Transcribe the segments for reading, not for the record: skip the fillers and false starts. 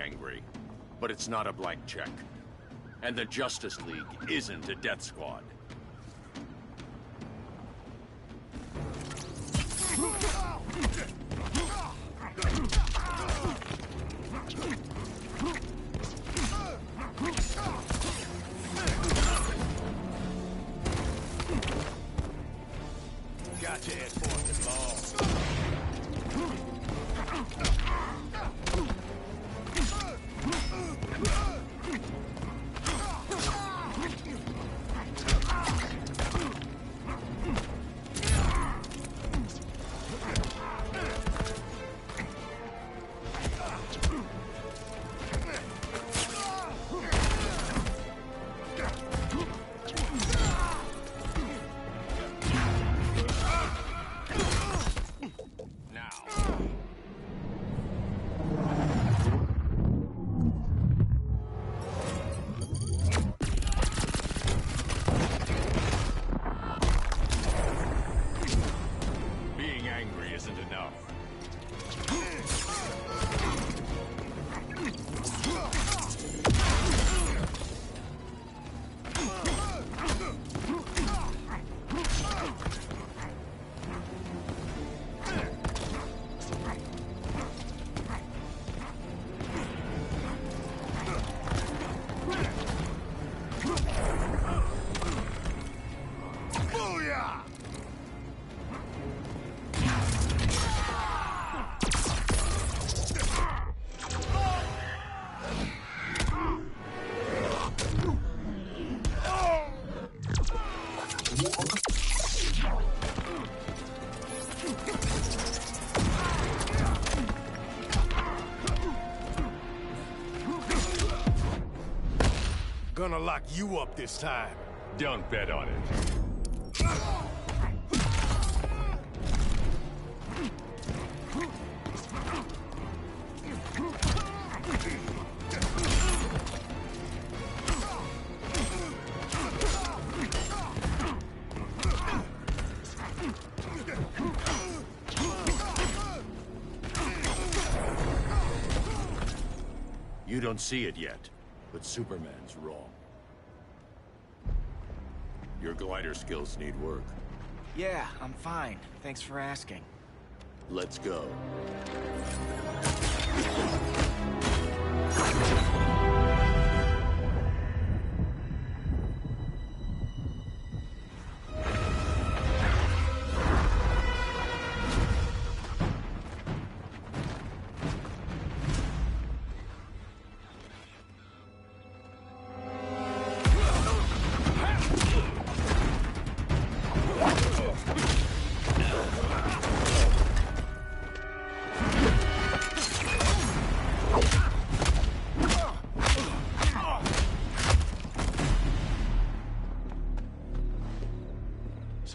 angry, but it's not a blank check. And the Justice League isn't a death squad. Got your head forth and ball. Gonna lock you up this time. Don't bet on it. You don't see it yet, but Superman's wrong. Your glider skills need work. Yeah, I'm fine. Thanks for asking. Let's go.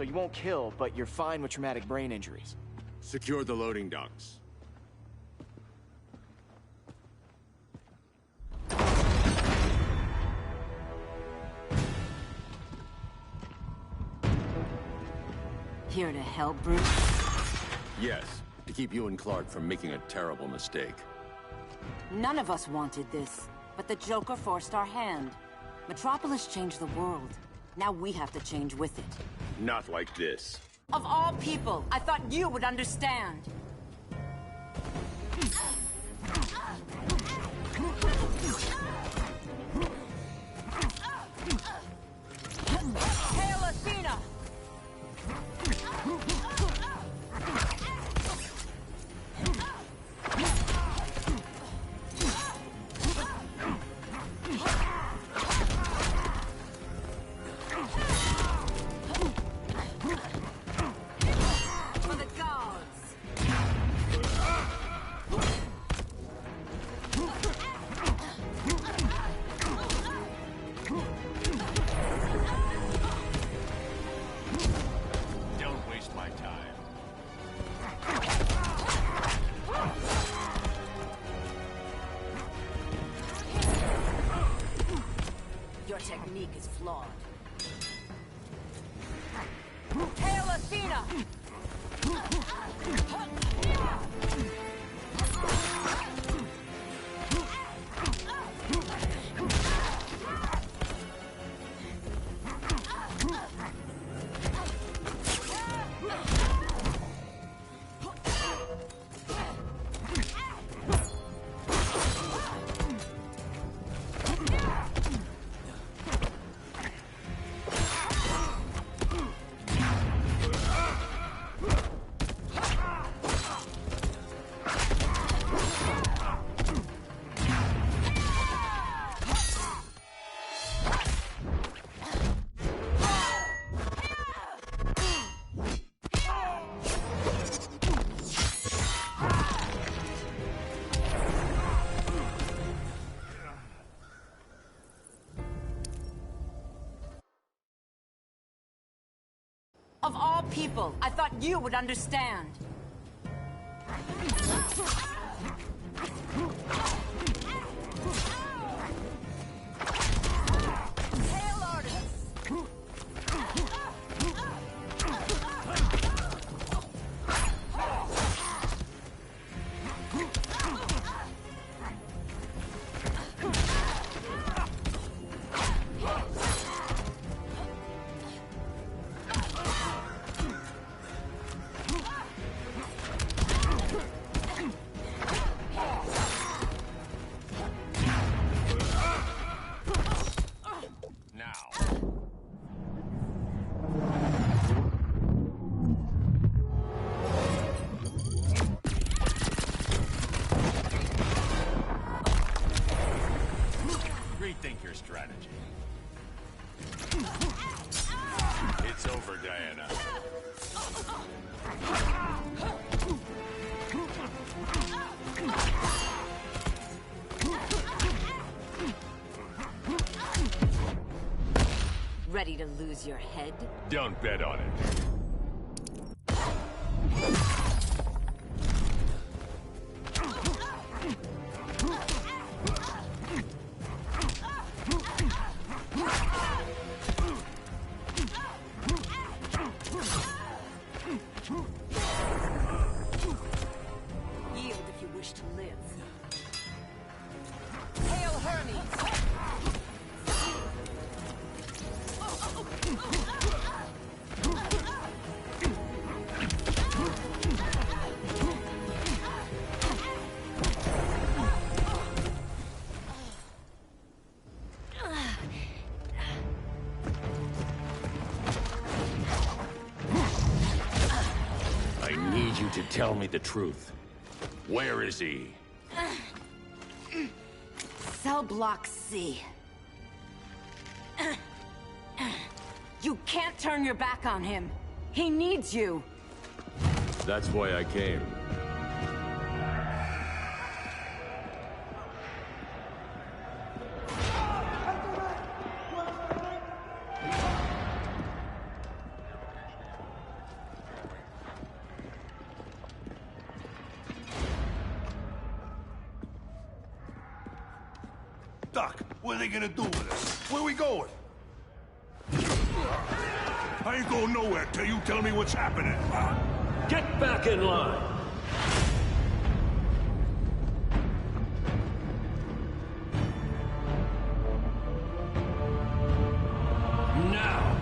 So you won't kill, but you're fine with traumatic brain injuries. Secure the loading docks. Here to help, Bruce? Yes, to keep you and Clark from making a terrible mistake. None of us wanted this, but the Joker forced our hand. Metropolis changed the world. Now we have to change with it. Not like this. Of all people, I thought you would understand. Hail Athena! Technique is flawed. Hail Athena! people. I thought you would understand. Hail artists! Rethink your strategy. It's over, Diana. Ready to lose your head? Don't bet on it. Yield if you wish to live. Hail Hermes! I need you to tell me the truth. Where is he? Cell block C. You can't turn your back on him. He needs you. That's why I came. Doc, what are they gonna do with us? Where we going? I ain't going nowhere till you tell me what's happening. Get back in line! Now!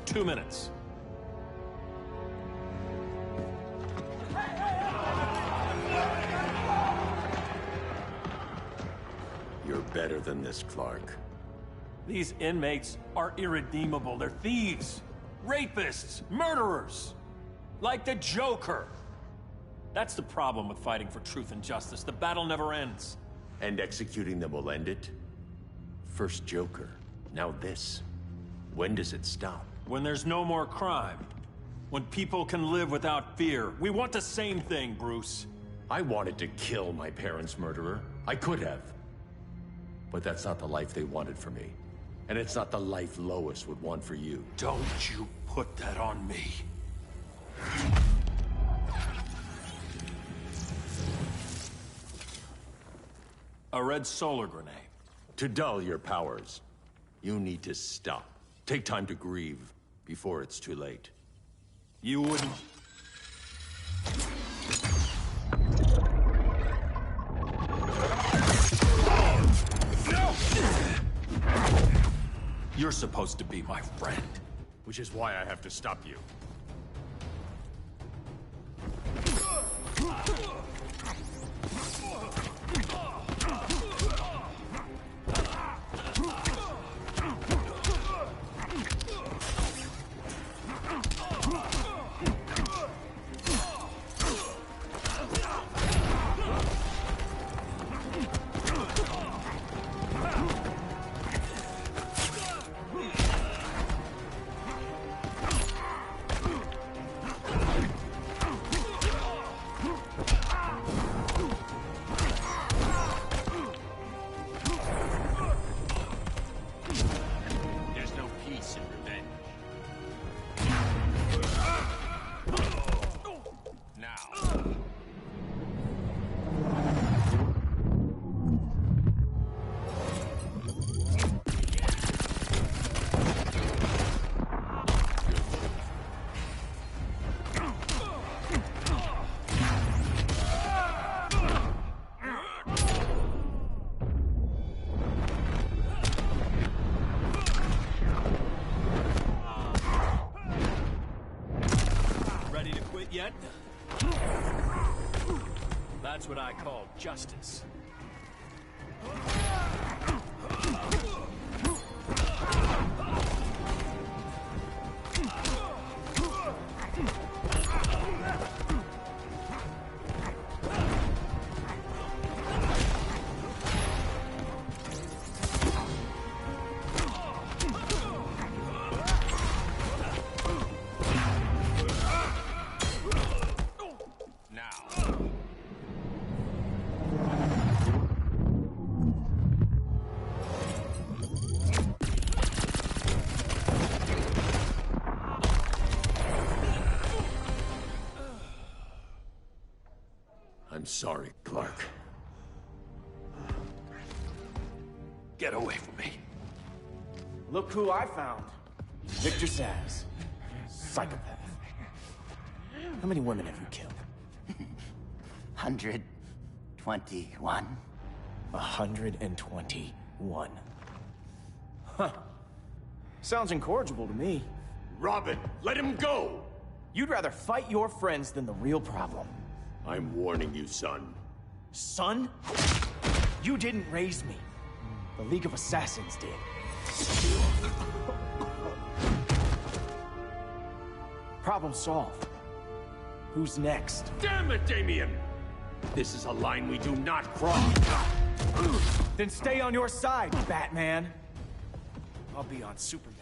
Two minutes. You're better than this, Clark. These inmates are irredeemable. They're thieves, rapists, murderers. Like the Joker. That's the problem with fighting for truth and justice. The battle never ends. And executing them will end it? First Joker, now this. When does it stop? When there's no more crime. When people can live without fear. We want the same thing, Bruce. I wanted to kill my parents' murderer. I could have. But that's not the life they wanted for me. And it's not the life Lois would want for you. Don't you put that on me. A red solar grenade. To dull your powers, you need to stop. Take time to grieve before it's too late. You wouldn't... You're supposed to be my friend. Which is why I have to stop you. Ready to quit yet? That's what I call justice. I'm sorry, Clark. Get away from me. Look who I found. Victor Zsasz. Psychopath. How many women have you killed? 121. 121. Huh. Sounds incorrigible to me. Robin, let him go! You'd rather fight your friends than the real problem. I'm warning you, son. Son? You didn't raise me. The League of Assassins did. Problem solved. Who's next? Damn it, Damien! This is a line we do not cross. Then stay on your side, Batman. I'll be on Superman's.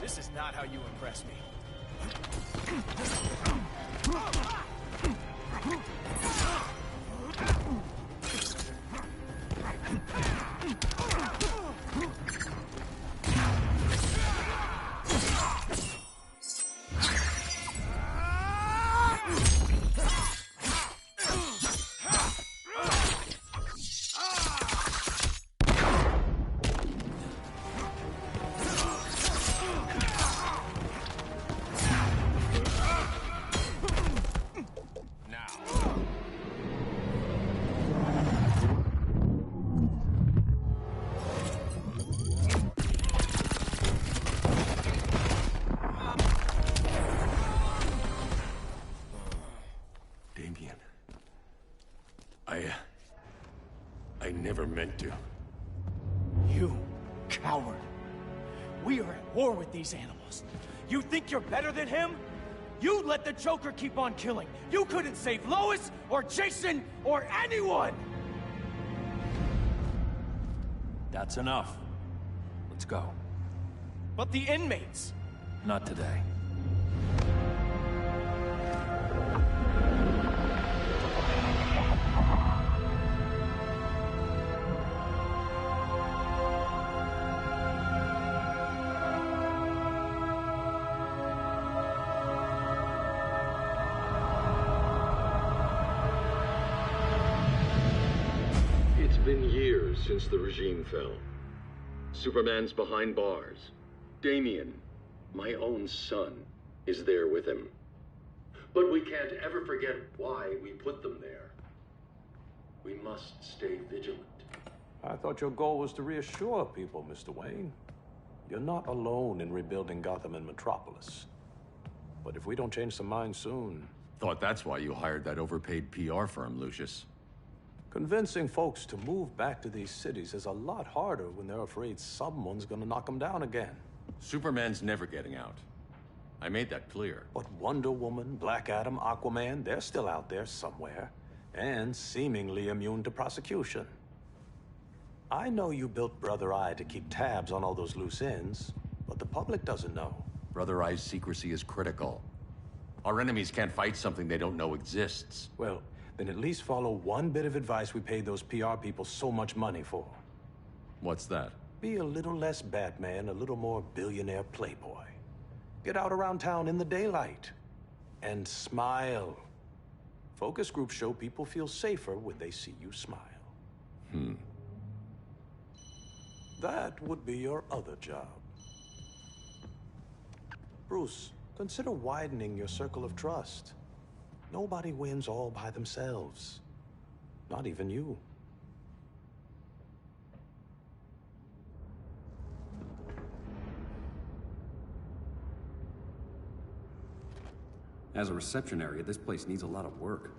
This is not how you impress me. I never meant to. You coward. We are at war with these animals. You think you're better than him? You let the Joker keep on killing. You couldn't save Lois or Jason or anyone! That's enough. Let's go. But the inmates. Not today. It's been years since the regime fell. Superman's behind bars. Damien, my own son, is there with him. But we can't ever forget why we put them there. We must stay vigilant. I thought your goal was to reassure people, Mr. Wayne. You're not alone in rebuilding Gotham and Metropolis. But if we don't change some minds soon... Thought that's why you hired that overpaid PR firm, Lucius. Convincing folks to move back to these cities is a lot harder when they're afraid someone's gonna knock them down again. Superman's never getting out. I made that clear. But Wonder Woman, Black Adam, Aquaman, they're still out there somewhere. And seemingly immune to prosecution. I know you built Brother Eye to keep tabs on all those loose ends, but the public doesn't know. Brother Eye's secrecy is critical. Our enemies can't fight something they don't know exists. Well, then at least follow one bit of advice we paid those PR people so much money for. What's that? Be a little less Batman, a little more billionaire playboy. Get out around town in the daylight. And smile. Focus groups show people feel safer when they see you smile. That would be your other job. Bruce, consider widening your circle of trust. Nobody wins all by themselves. Not even you. As a reception area, this place needs a lot of work.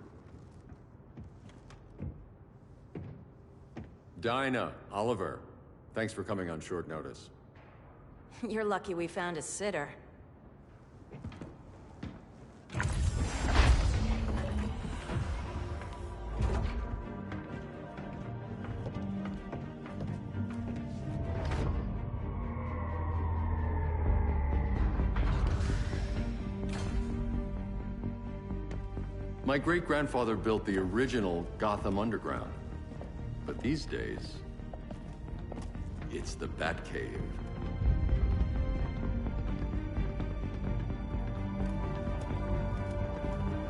Dinah, Oliver, thanks for coming on short notice. You're lucky we found a sitter. My great-grandfather built the original Gotham Underground. But these days, it's the Batcave.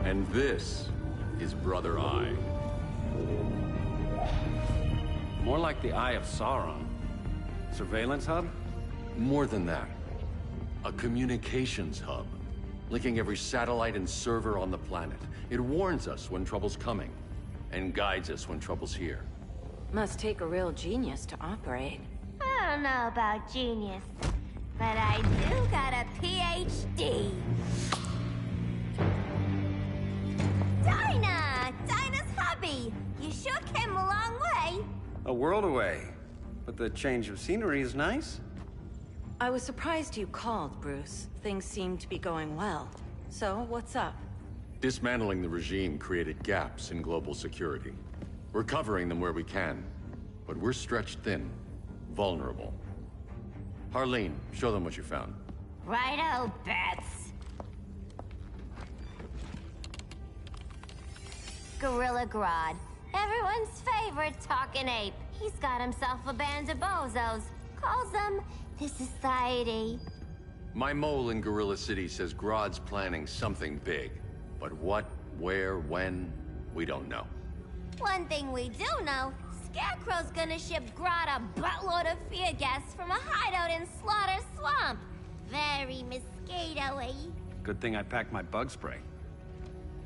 And this is Brother Eye. More like the Eye of Sauron. Surveillance hub? More than that. A communications hub, linking every satellite and server on the planet. It warns us when trouble's coming, and guides us when trouble's here. Must take a real genius to operate. I don't know about genius, but I do got a PhD. Dinah's hubby! You sure came a long way. A world away. But the change of scenery is nice. I was surprised you called, Bruce. Things seem to be going well. So, what's up? Dismantling the regime created gaps in global security. We're covering them where we can, but we're stretched thin, vulnerable. Harleen, show them what you found. Righto, Bats. Gorilla Grodd. Everyone's favorite talking ape. He's got himself a band of bozos. Calls them the Society. My mole in Gorilla City says Grodd's planning something big. But what, where, when, we don't know. One thing we do know, Scarecrow's gonna ship Grodd a buttload of fear gas from a hideout in Slaughter Swamp. Very mosquito-y. Good thing I packed my bug spray.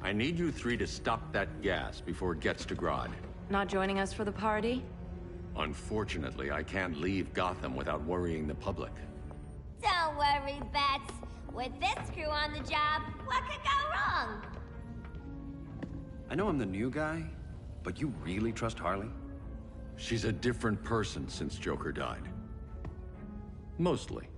I need you three to stop that gas before it gets to Grodd. Not joining us for the party? Unfortunately, I can't leave Gotham without worrying the public. Don't worry, Bats. With this crew on the job, what could go wrong? I know I'm the new guy, but you really trust Harley? She's a different person since Joker died. Mostly.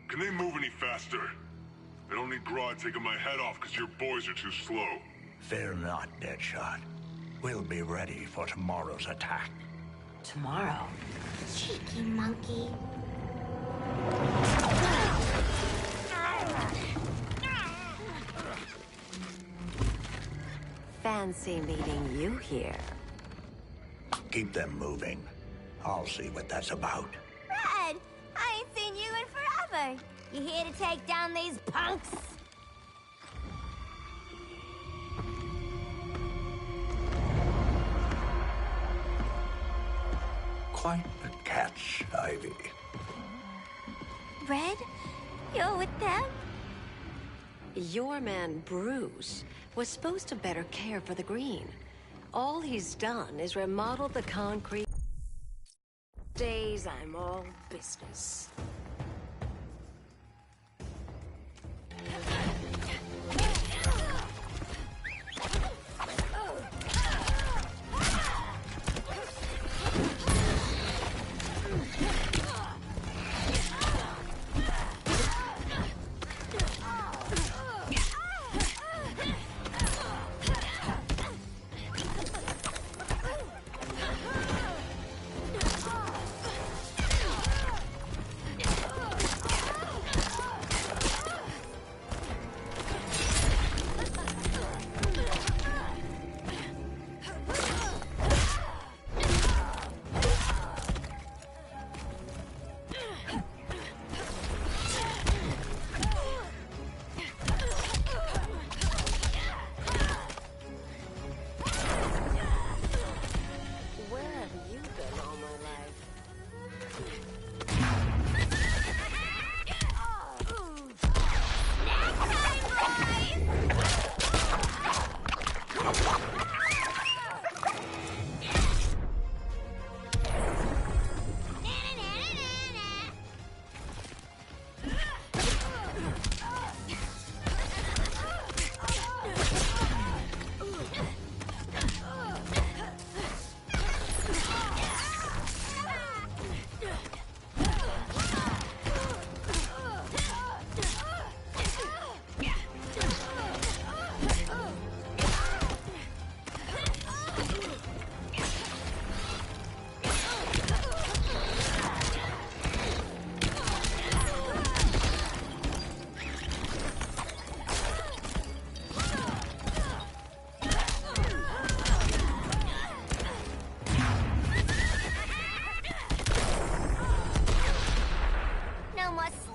Can they move any faster? I don't need Grodd taking my head off because your boys are too slow. Fear not, Deadshot. We'll be ready for tomorrow's attack. Tomorrow? Cheeky monkey. Fancy meeting you here. Keep them moving. I'll see what that's about. Red, I ain't seen you in forever. You here to take down these punks? Quite the catch, Ivy. Red, you're with them? Your man, Bruce, was supposed to better care for the Green. all he's done is remodel the concrete. Days I'm all business.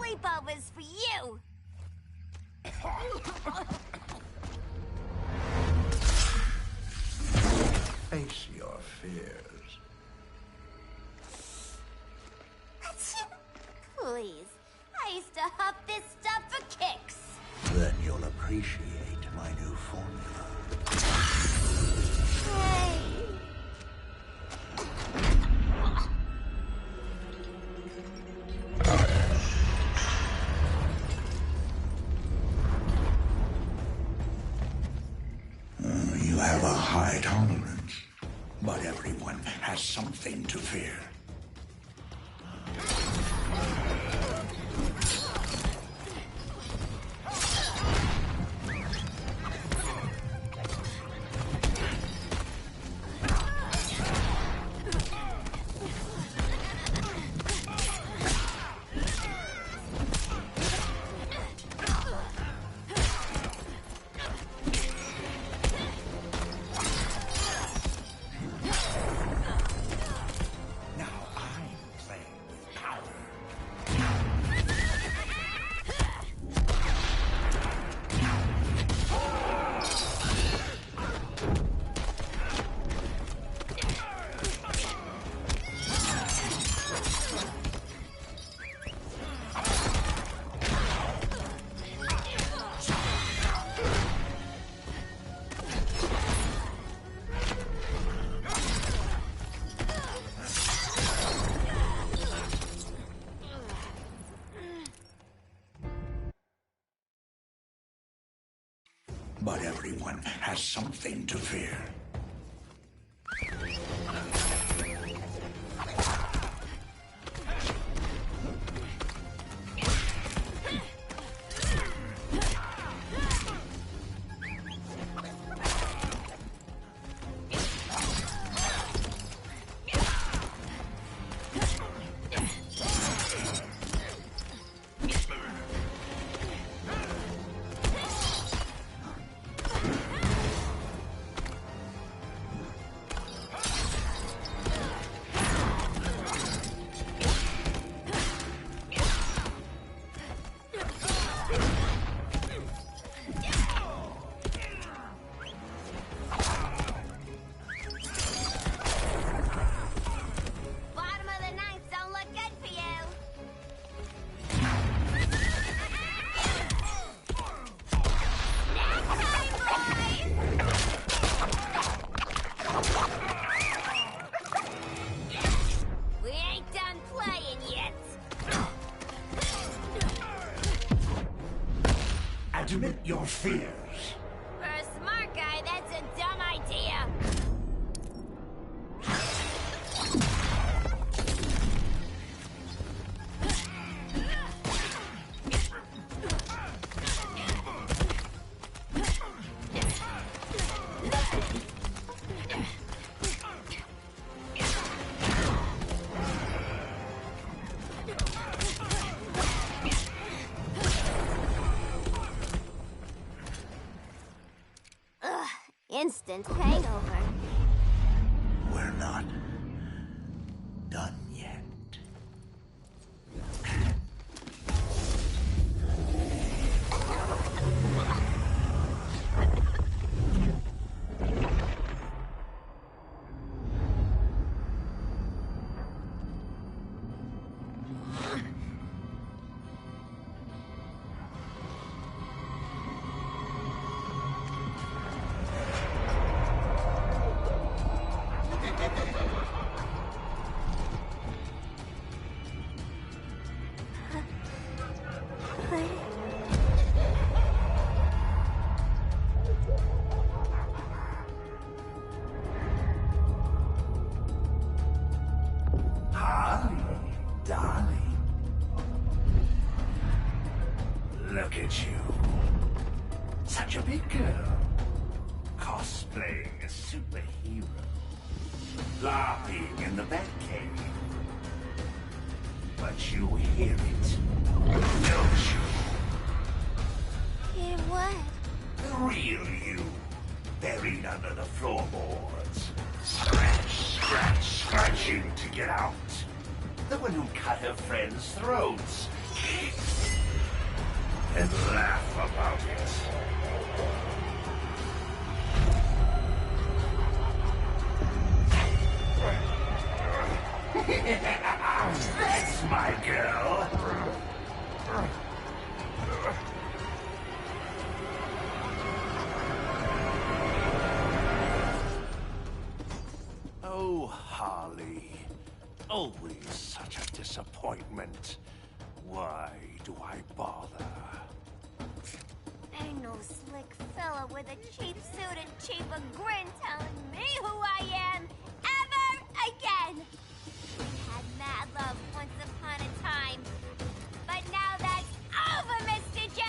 sleepovers for you! Face your fears. Please, I used to huff this stuff for kicks. Then you'll appreciate my new formula. Hey. You have a high tolerance, but everyone has something to fear. But everyone has something to fear. admit your fears. For a smart guy, that's a dumb idea. Instant hangover. We're not done yet. Darling. Look at you. Such a big girl. Cosplaying a superhero. Laughing in the Batcave. But you hear it, don't you? Hear what? The real you. Buried under the floorboards. Scratching to get out. The one who cut her friends' throats. And laugh about it. That's my girl. Oh, Harley. Always such a disappointment. Why do I bother? Ain't no slick fella with a cheap suit and cheaper grin telling me who I am ever again. We had mad love once upon a time, but now that's over, Mr. J.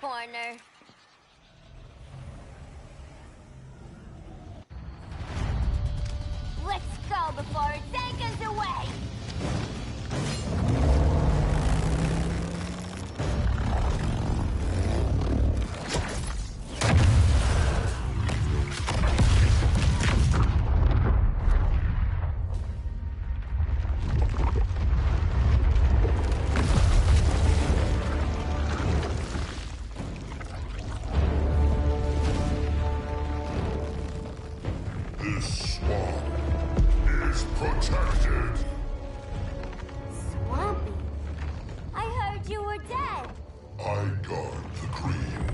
Corner. Let's go before it takes us away! This swamp is protected. Swampy? I heard I guard the green,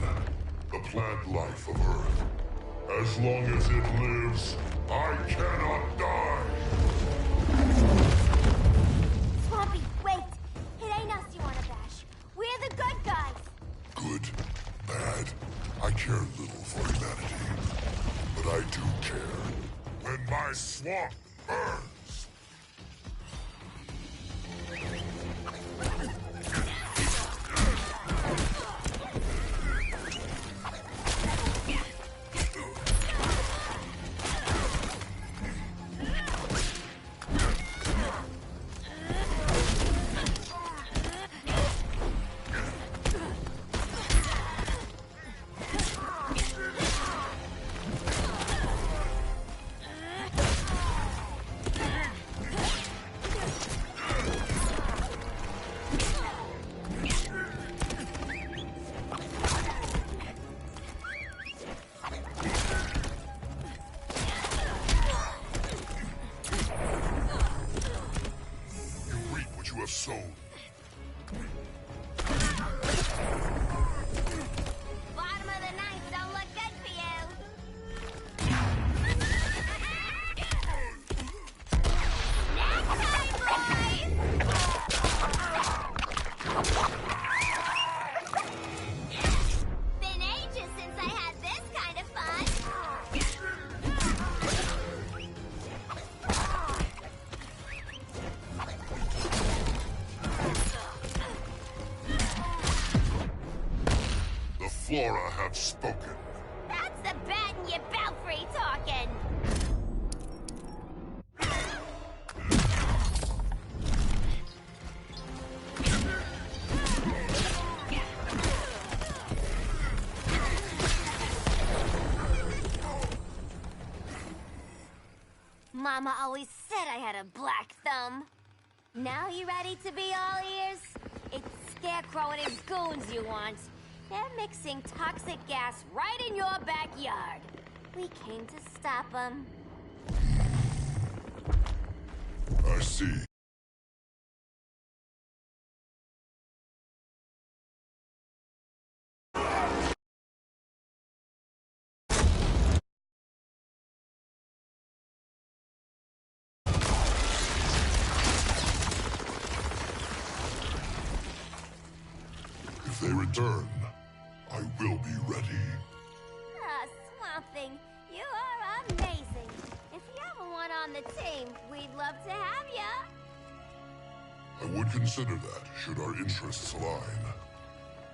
the plant life of Earth. As long as it lives, I cannot die! Swampy, wait! It ain't us you wanna bash. We're the good guys! Good, bad, I care little for humanity. But I do care when my swamp burns! Sown. Bottom of the ninth don't look good for you. Next time, boys! Been ages since I had this kind of fun. Flora have spoken. That's the bat in your belfry talking. Mama always said I had a black thumb. Now you ready to be all ears? It's Scarecrow and his goons you want. They're mixing toxic gas right in your backyard. We came to stop them. I see. If they return, I will be ready. Ah, Swamp Thing, you are amazing. If you ever want on the team, we'd love to have ya. I would consider that, should our interests align.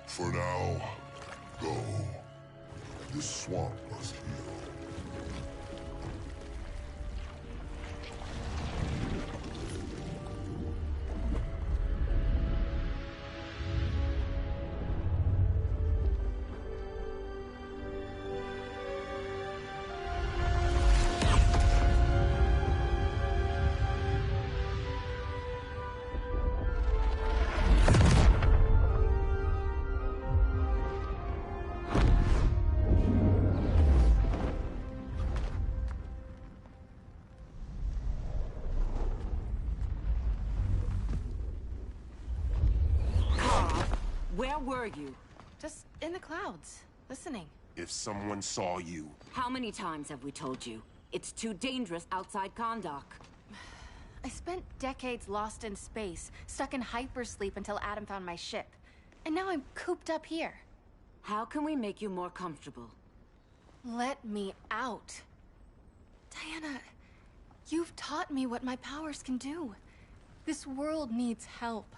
For now, go. This swamp must heal. Where were you? Just in the clouds, listening. If someone saw you... How many times have we told you? It's too dangerous outside Kahndaq. I spent decades lost in space, stuck in hypersleep until Adam found my ship. And now I'm cooped up here. How can we make you more comfortable? Let me out. Diana, you've taught me what my powers can do. This world needs help.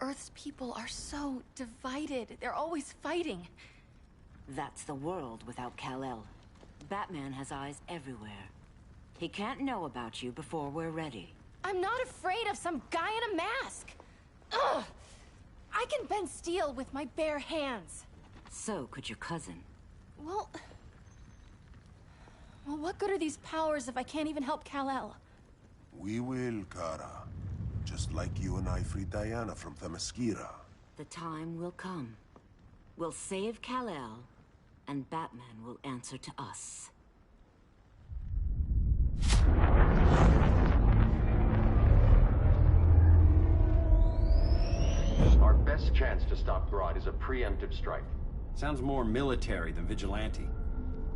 Earth's people are so divided. They're always fighting. That's the world without Kal-El. Batman has eyes everywhere. He can't know about you before we're ready. I'm not afraid of some guy in a mask. Ugh! I can bend steel with my bare hands. So could your cousin. Well, what good are these powers if I can't even help Kal-El? We will, Kara. Just like you and I freed Diana from Themyscira. The time will come. We'll save Kal-El, and Batman will answer to us. Our best chance to stop Grodd is a preemptive strike. Sounds more military than vigilante.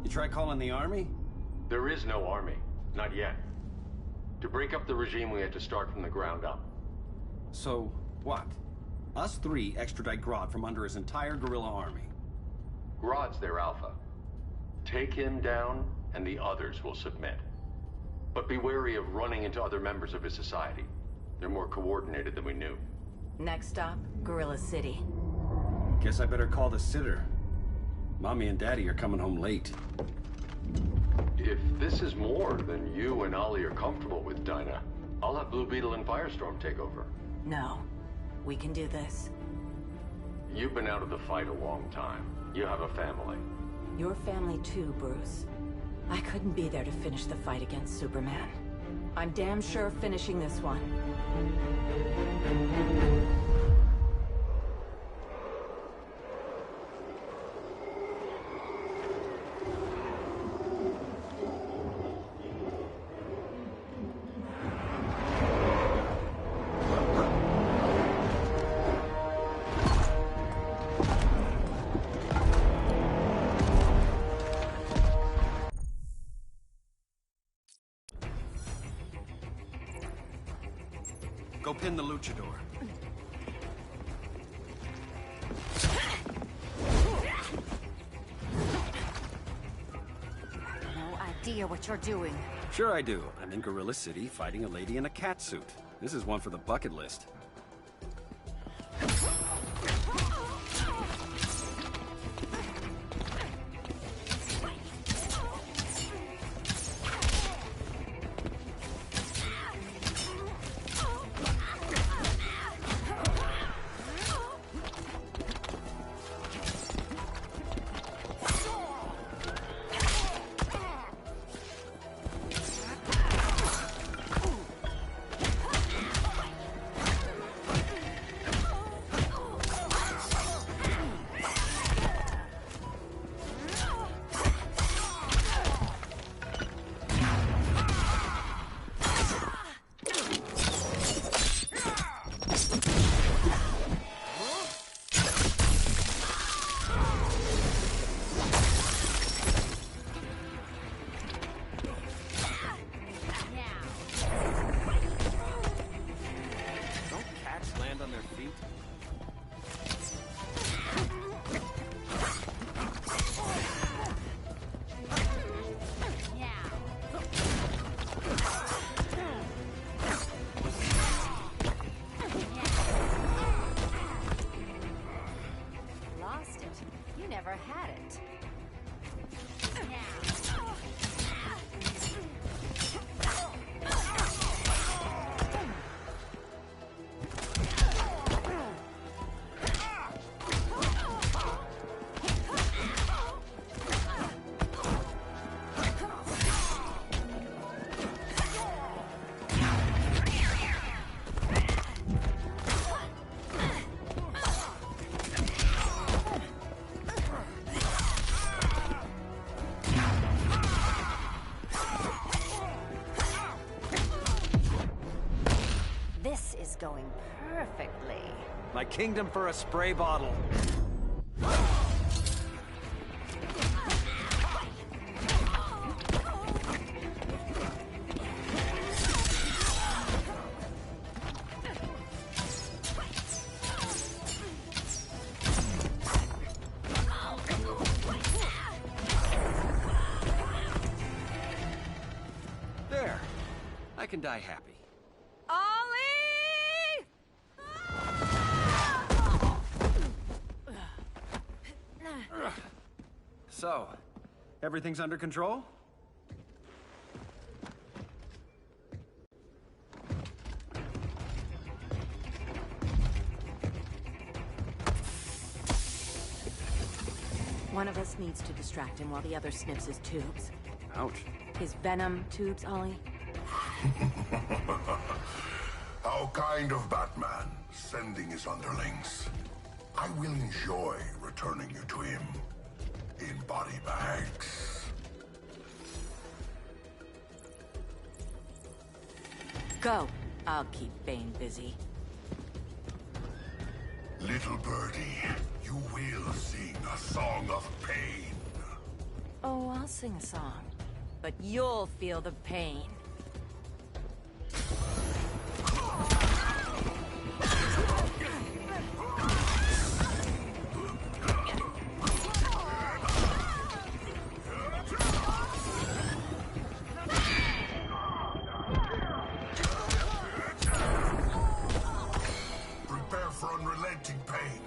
You try calling the army? There is no army. Not yet. To break up the regime, we had to start from the ground up. So, what? Us three extradite Grodd from under his entire guerrilla army. Grodd's their alpha. Take him down, and the others will submit. But be wary of running into other members of his society. They're more coordinated than we knew. Next stop, Gorilla City. Guess I better call the sitter. Mommy and Daddy are coming home late. If this is more than you and Ollie are comfortable with, Dinah, I'll have Blue Beetle and Firestorm take over. No. We can do this. You've been out of the fight a long time. You have a family. Your family too, Bruce. I couldn't be there to finish the fight against Superman. I'm damn sure finishing this one. Go pin the luchador. No idea what you're doing. Sure I do. I'm in Gorilla City fighting a lady in a cat suit. This is one for the bucket list. Going perfectly. My kingdom for a spray bottle. There. I can die happy. So, everything's under control? One of us needs to distract him while the other sniffs his tubes. Ouch. His venom tubes, Ollie? How kind of Batman, sending his underlings. I will enjoy returning you to him. In body bags. Go. I'll keep Bane busy. Little birdie, you will sing a song of pain. Oh, I'll sing a song. But you'll feel the pain. Prepare for unrelenting pain.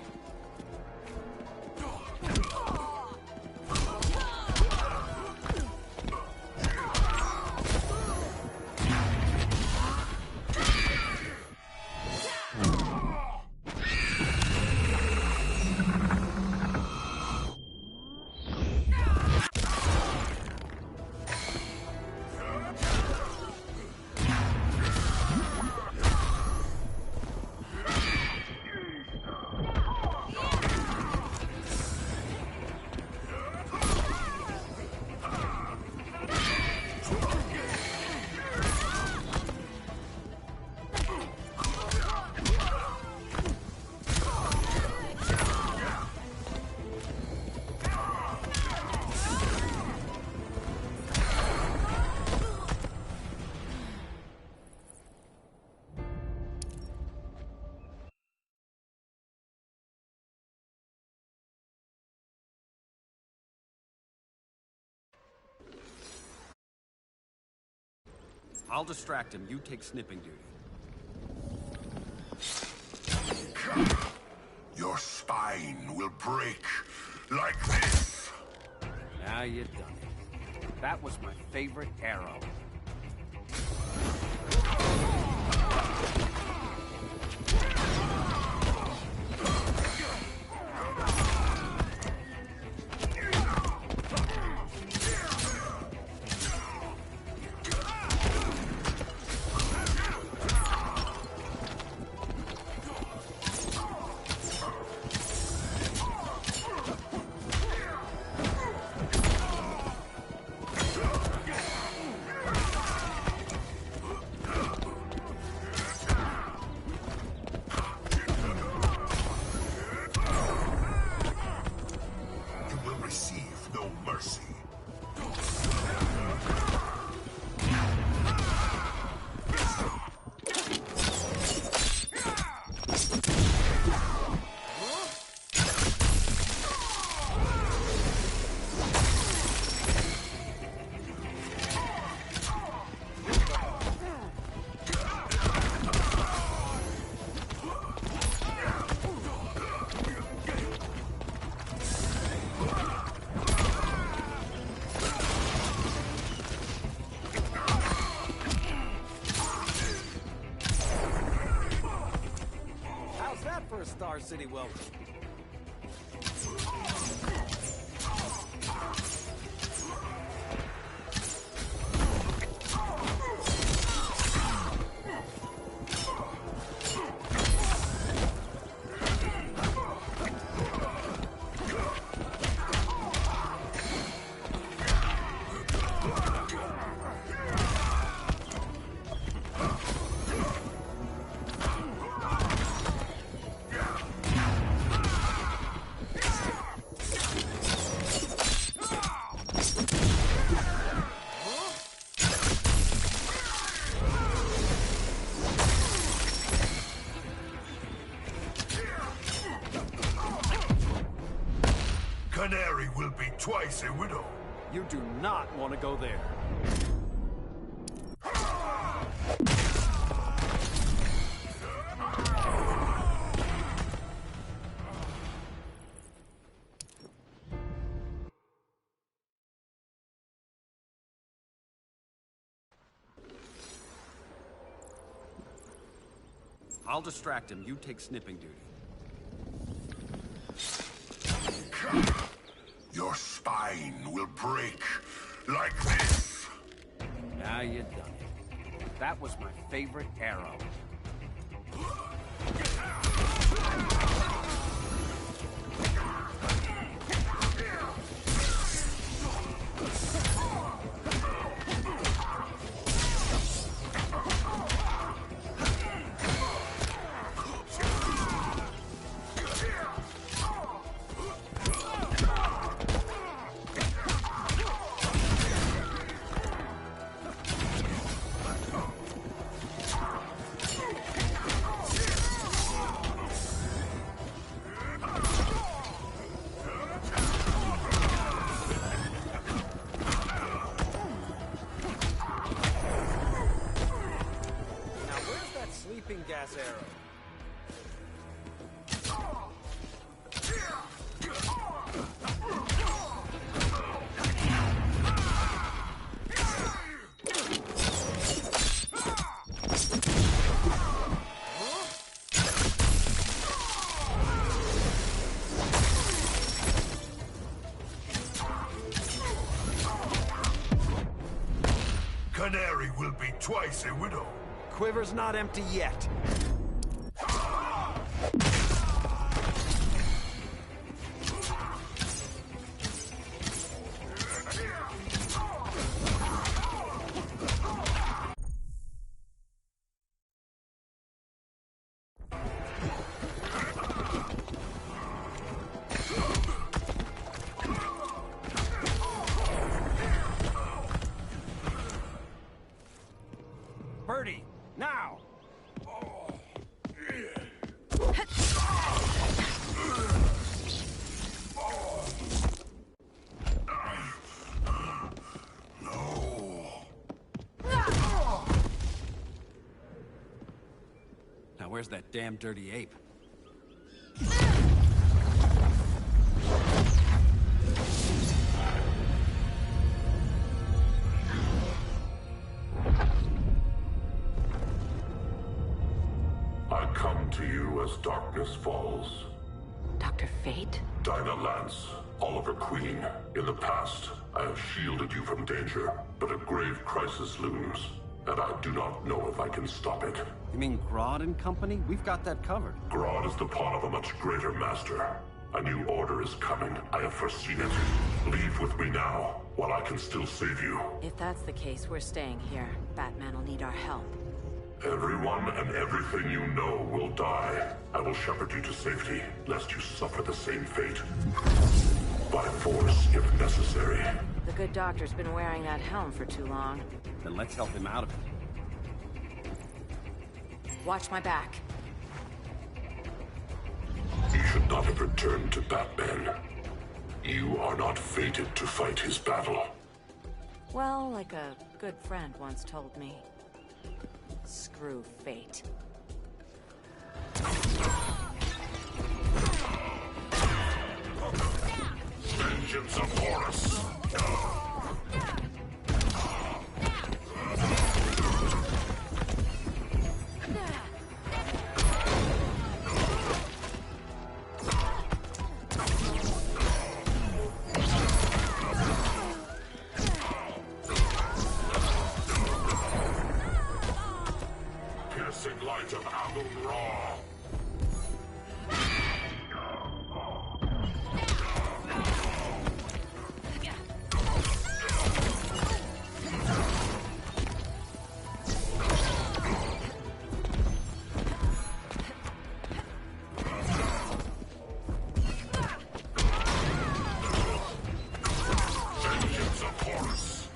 I'll distract him. You take snipping duty. Your spine will break like this. Now you done it. That was my favorite arrow. For a Star City welcome. Canary will be twice a widow. You do not want to go there. I'll distract him. You take snipping duty. Your spine will break like this. Now you done it. That was my favorite arrow. sleeping gas arrow. Canary will be twice a widow. Quiver's not empty yet. Birdie, now! Now where's that damn dirty ape? I come to you as darkness falls. Dr. Fate? Dinah Lance, Oliver Queen. In the past, I have shielded you from danger, but a grave crisis looms, and I do not know if I can stop it. You mean Grodd and company? We've got that covered. Grodd is the pawn of a much greater master. A new order is coming. I have foreseen it. Leave with me now, while I can still save you. If that's the case, we're staying here. Batman will need our help. Everyone and everything you know will die. I will shepherd you to safety, lest you suffer the same fate. By force, if necessary. The good doctor's been wearing that helm for too long. Then let's help him out of it. Watch my back. You should not have returned to Batman. You are not fated to fight his battle. Well, like a good friend once told me. Screw fate. Vengeance of Horus! Piercing light of Amun-Ra! Vengeance of Horus!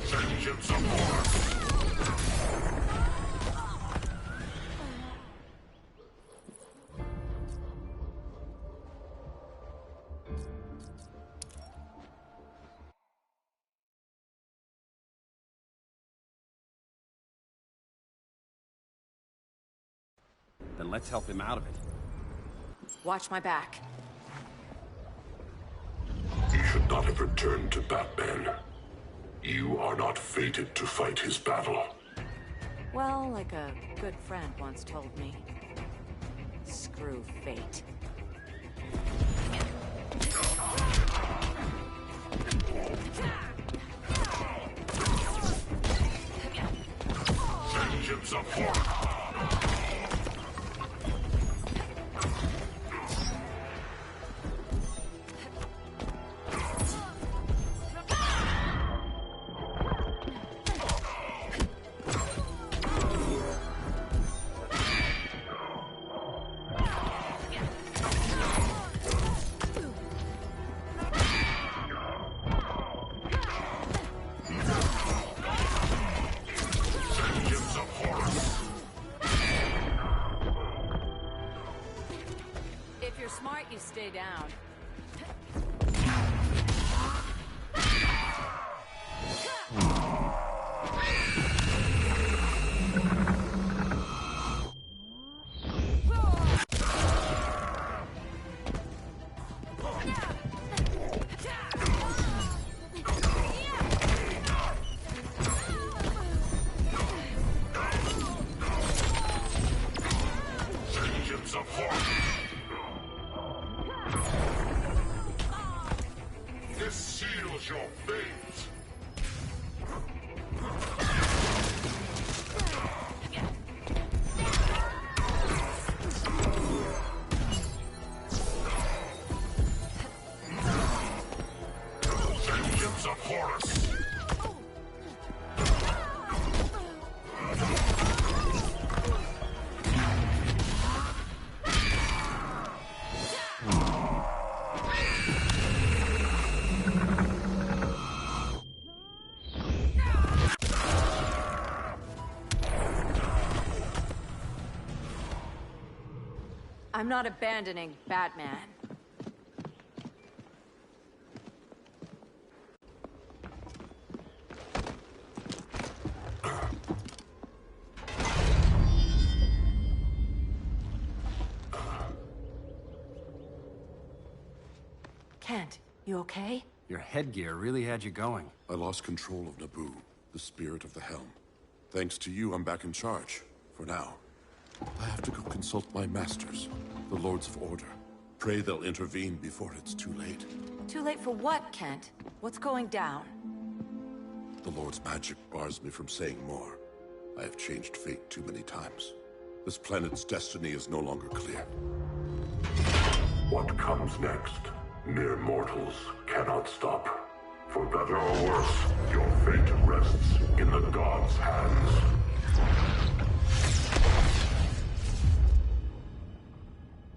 Vengeance of Horus! Then let's help him out of it. Watch my back. You should not have returned to Batman. You are not fated to fight his battle. Well, like a good friend once told me. Screw fate. Vengeance of Horus! stay down. Vengeance of Horus! This seals your fate! Vengeance of Horus! I'm not abandoning Batman. Kent, you okay? Your headgear really had you going. I lost control of Naboo, the spirit of the helm. Thanks to you, I'm back in charge. For now. I have to go consult my masters, the Lords of Order. Pray they'll intervene before it's too late. Too late for what, Kent? What's going down? The Lord's magic bars me from saying more. I have changed fate too many times. This planet's destiny is no longer clear. What comes next, mere mortals cannot stop. For better or worse, your fate rests in the gods' hands.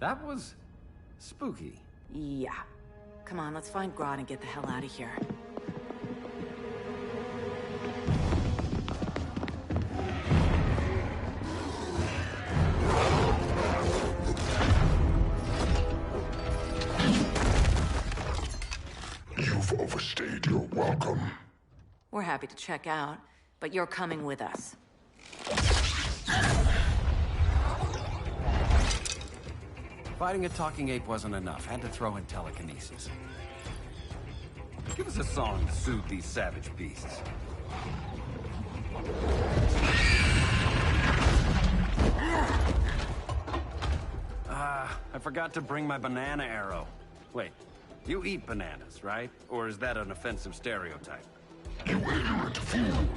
That was spooky. Yeah. Come on, let's find Grodd and get the hell out of here. You've overstayed your welcome. We're happy to check out, but you're coming with us. Fighting a talking ape wasn't enough. Had to throw in telekinesis. Give us a song to soothe these savage beasts. I forgot to bring my banana arrow. Wait, you eat bananas, right? Or is that an offensive stereotype? You ignorant fool!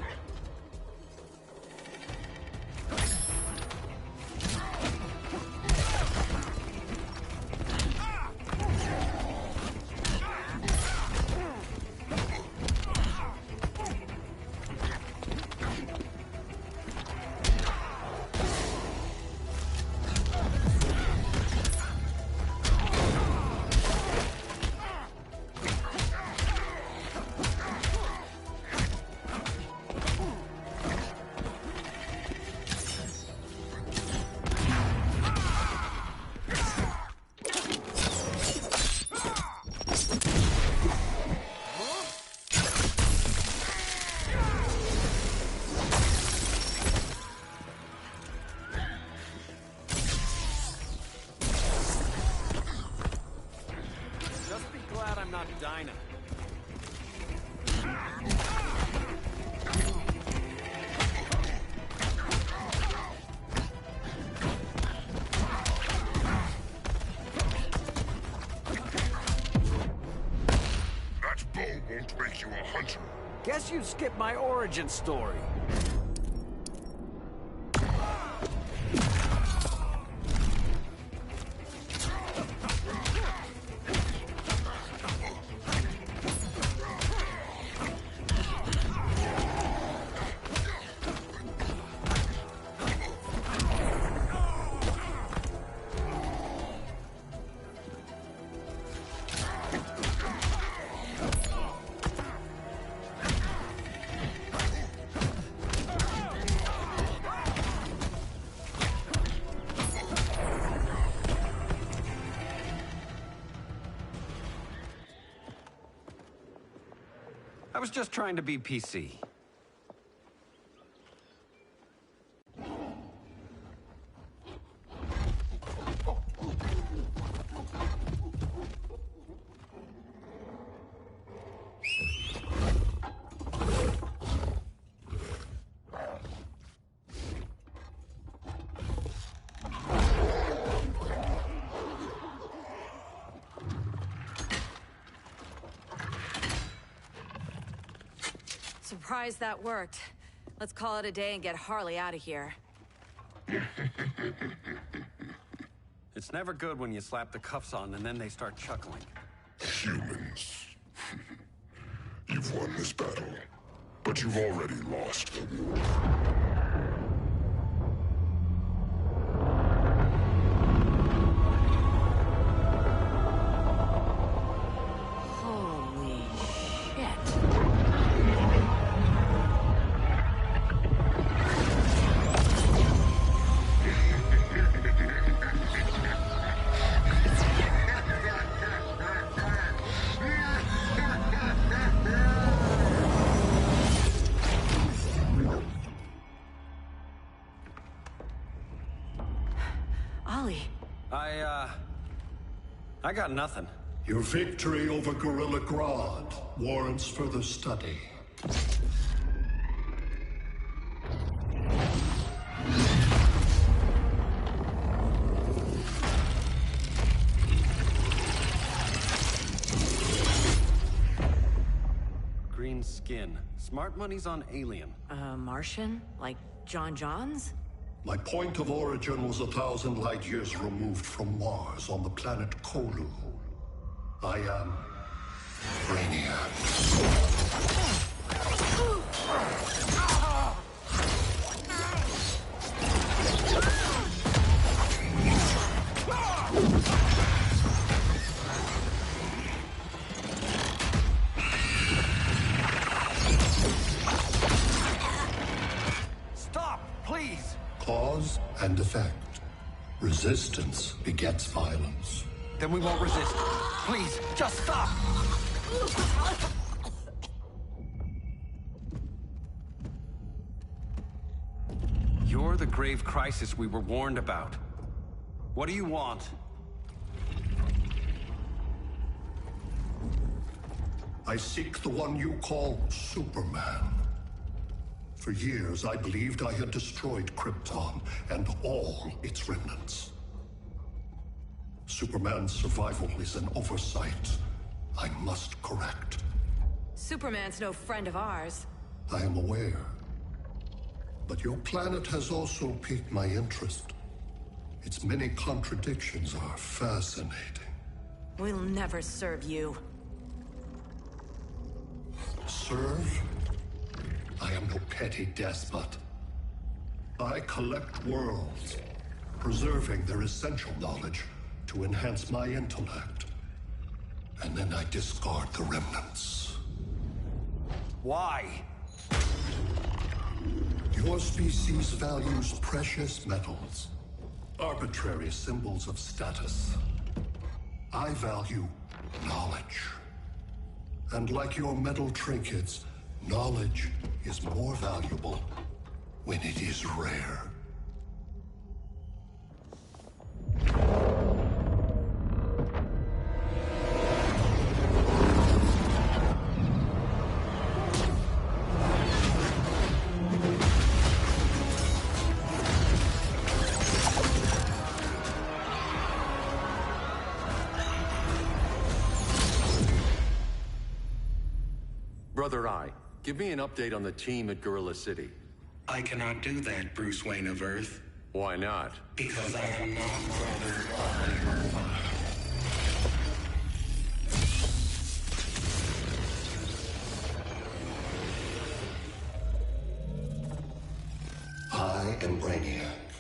Dinah. That bow won't make you a hunter. Guess you skipped my origin story. was just trying to be PC. Surprised that worked. Let's call it a day and get Harley out of here. It's never good when you slap the cuffs on and then they start chuckling. Humans. You've won this battle, but you've already lost the war. Holy shit. Ollie. I got nothing. Your victory over Gorilla Grodd warrants further study. Green skin. Smart money's on alien. Martian? Like John Johns? My point of origin was 1,000 light years removed from Mars on the planet Kolu. I am Brainiac. Stop, please! Cause and effect. Resistance begets violence. Then we won't resist. Please, just stop! You're the grave crisis we were warned about. What do you want? I seek the one you call Superman. For years, I believed I had destroyed Krypton and all its remnants. Superman's survival is an oversight I must correct. Superman's no friend of ours. I am aware. But your planet has also piqued my interest. Its many contradictions are fascinating. We'll never serve you. Serve? I am no petty despot. I collect worlds, preserving their essential knowledge to enhance my intellect. And then I discard the remnants. Why? Your species values precious metals, arbitrary symbols of status. I value knowledge. And like your metal trinkets, knowledge is more valuable when it is rare. Brother Eye, give me an update on the team at Gorilla City. I cannot do that, Bruce Wayne of Earth. Why not? Because I am not Brother Eye. I am Brainiac.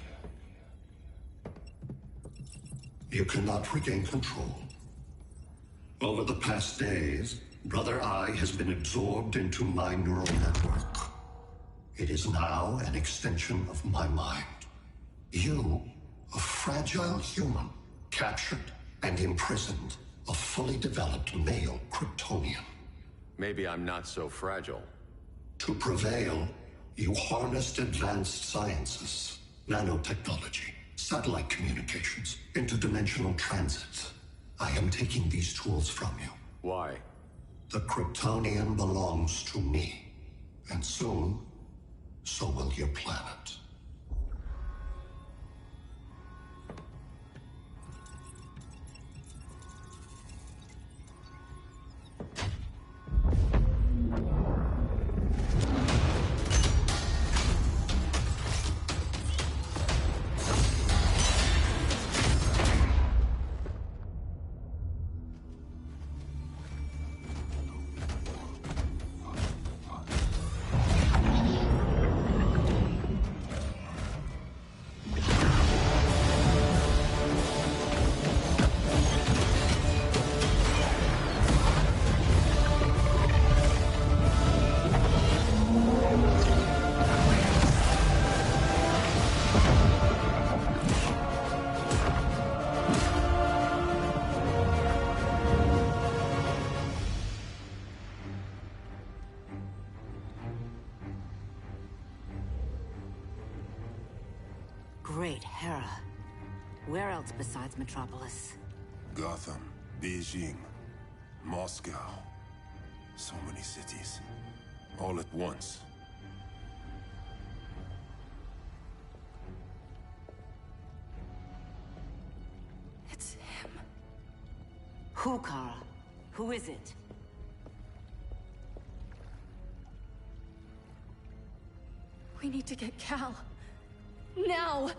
You cannot regain control. Over the past days, Brother Eye has been absorbed into my neural network. It is now an extension of my mind. You, a fragile human, captured and imprisoned a fully developed male Kryptonian. Maybe I'm not so fragile. To prevail, you harnessed advanced sciences, nanotechnology, satellite communications, interdimensional transits. I am taking these tools from you. Why? The Kryptonian belongs to me. And soon, so will your planet. Great Hera. Where else besides Metropolis? Gotham, Beijing, Moscow. So many cities. All at once. It's him. Who, Kara? Who is it? We need to get Cal. Now!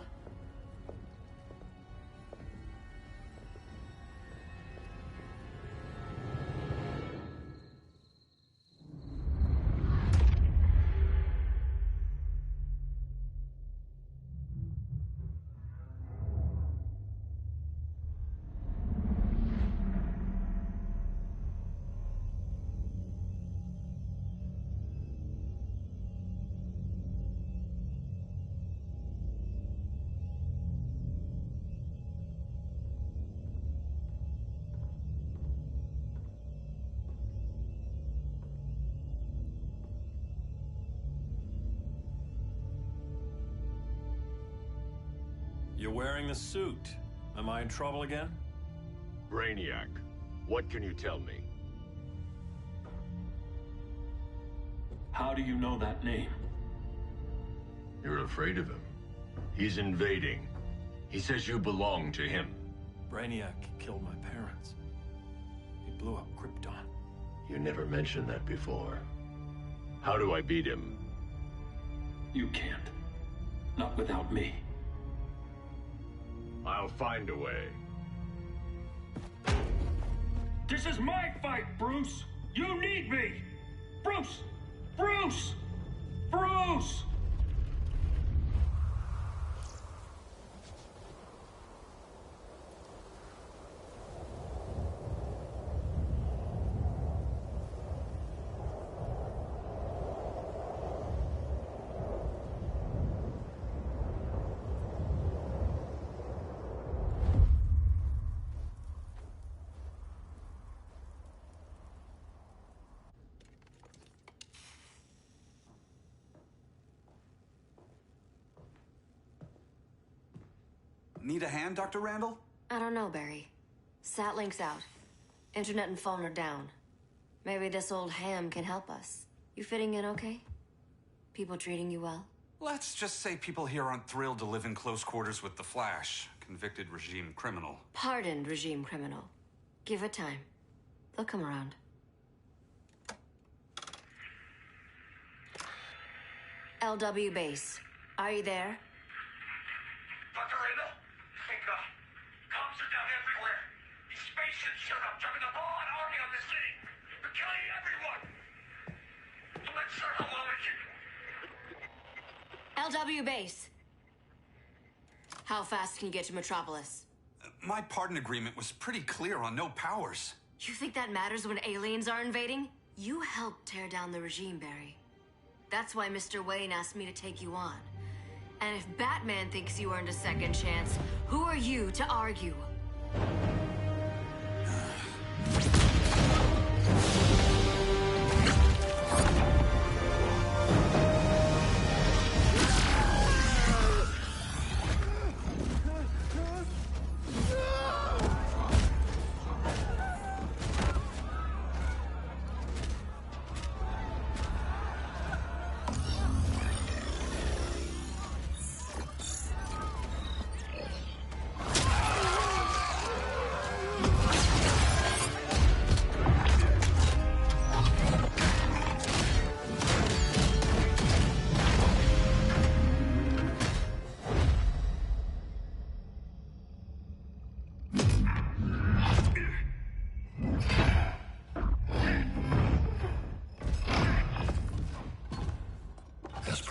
You're wearing the suit. Am I in trouble again? Brainiac, what can you tell me? How do you know that name? You're afraid of him. He's invading. He says you belong to him. Brainiac killed my parents. He blew up Krypton. You never mentioned that before. How do I beat him? You can't. Not without me. I'll find a way. This is my fight, Bruce! You need me! Bruce! Bruce! Bruce! Need a hand, Dr. Randall? I don't know, Barry. Satlink's out. Internet and phone are down. Maybe this old ham can help us. You fitting in okay? People treating you well? Let's just say people here aren't thrilled to live in close quarters with the Flash, convicted regime criminal. Pardoned regime criminal. Give it time. They'll come around. LW base. Are you there? Dr. Randall? Thank God. Cops are down everywhere. These spaceships showed up, driving a broad army on the city. They're killing everyone. I'm not sure how long it can... LW base. How fast can you get to Metropolis? My pardon agreement was pretty clear on no powers. You think that matters when aliens are invading? You helped tear down the regime, Barry. That's why Mr. Wayne asked me to take you on. And if Batman thinks you earned a second chance, who are you to argue?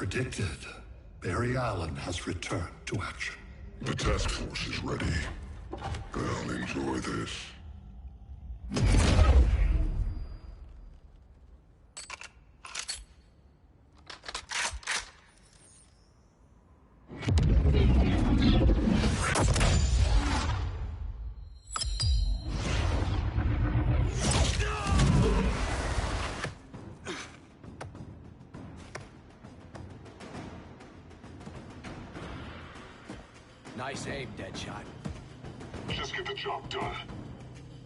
predicted, Barry Allen has returned to action. The task force is ready. I'll enjoy this. Nice aim, Deadshot. Just get the job done.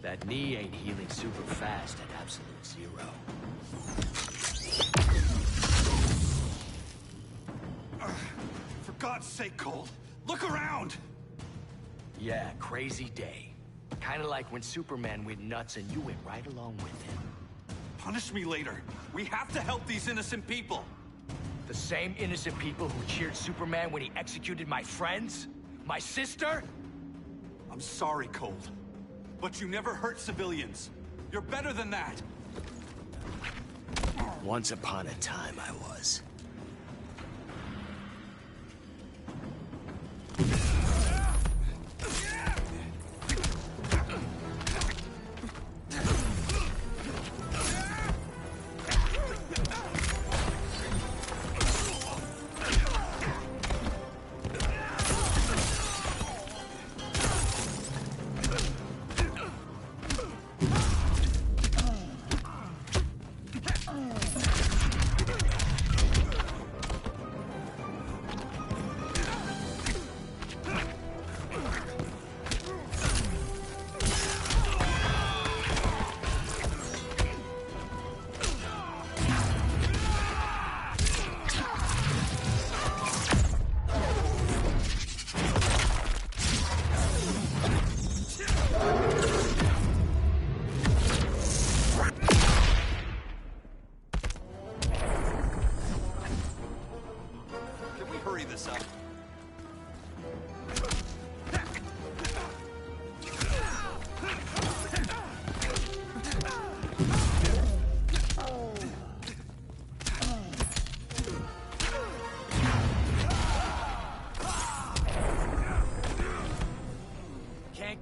That knee ain't healing super fast at absolute zero. For God's sake, Cole, look around! Yeah, crazy day. Kinda like when Superman went nuts and you went right along with him. Punish me later. We have to help these innocent people. The same innocent people who cheered Superman when he executed my friends? My sister? I'm sorry, Cold. But you never hurt civilians. You're better than that. Once upon a time, I was.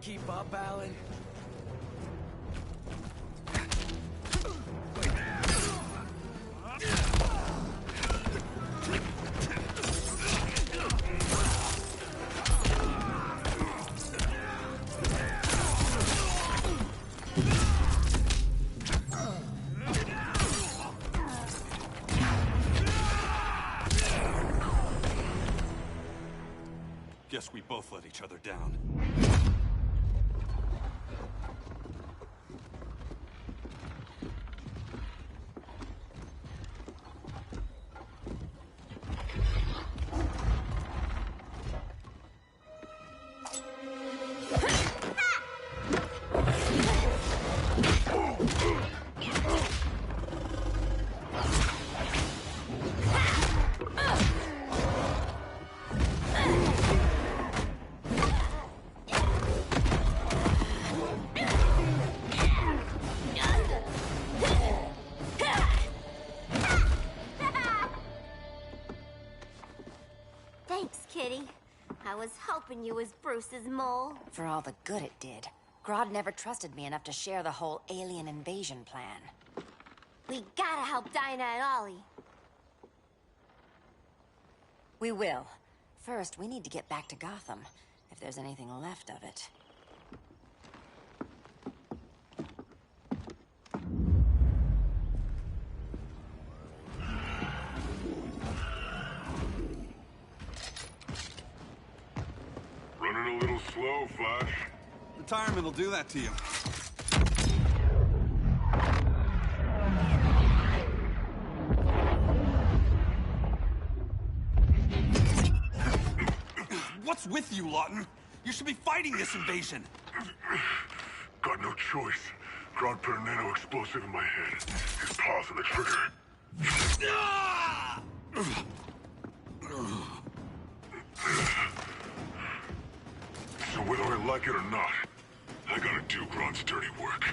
Keep up, Alan. Guess we both let each other down. I was hoping you was Bruce's mole. For all the good it did. Grodd never trusted me enough to share the whole alien invasion plan. We gotta help Dinah and Ollie. We will. First, we need to get back to Gotham, if there's anything left of it. Running a little slow, Flash. Retirement will do that to you. What's with you, Lawton? You should be fighting this invasion. Got no choice. Grodd put a nano explosive in my head. His paws on the trigger. So whether I like it or not, I gotta do Grodd's dirty work.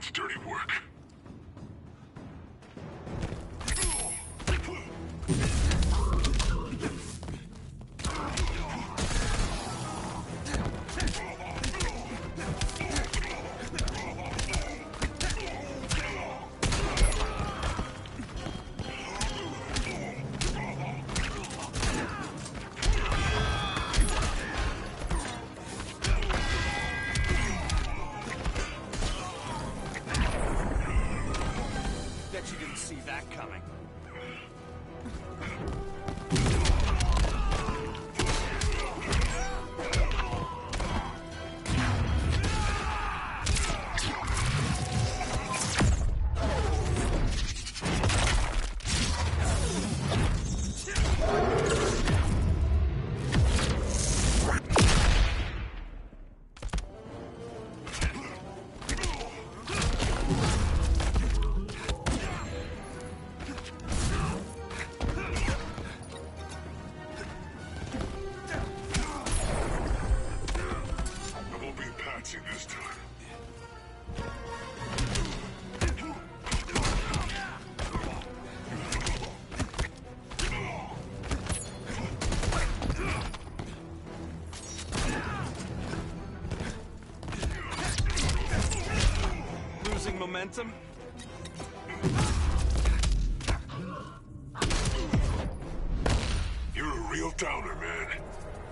God's dirty work. Bet you didn't see that coming. I won't be patching this time. Losing momentum? You're a real downer, man.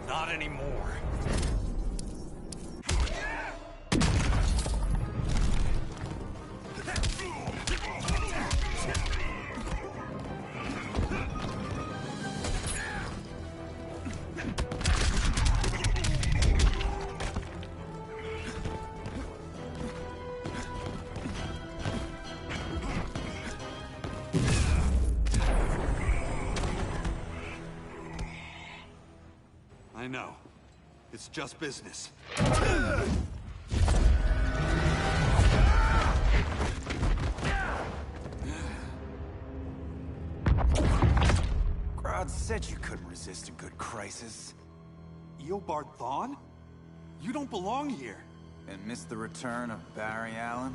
Not anymore. I know. It's just business. Crowd said you couldn't resist a good crisis. Eobard Thawne? You don't belong here. And miss the return of Barry Allen?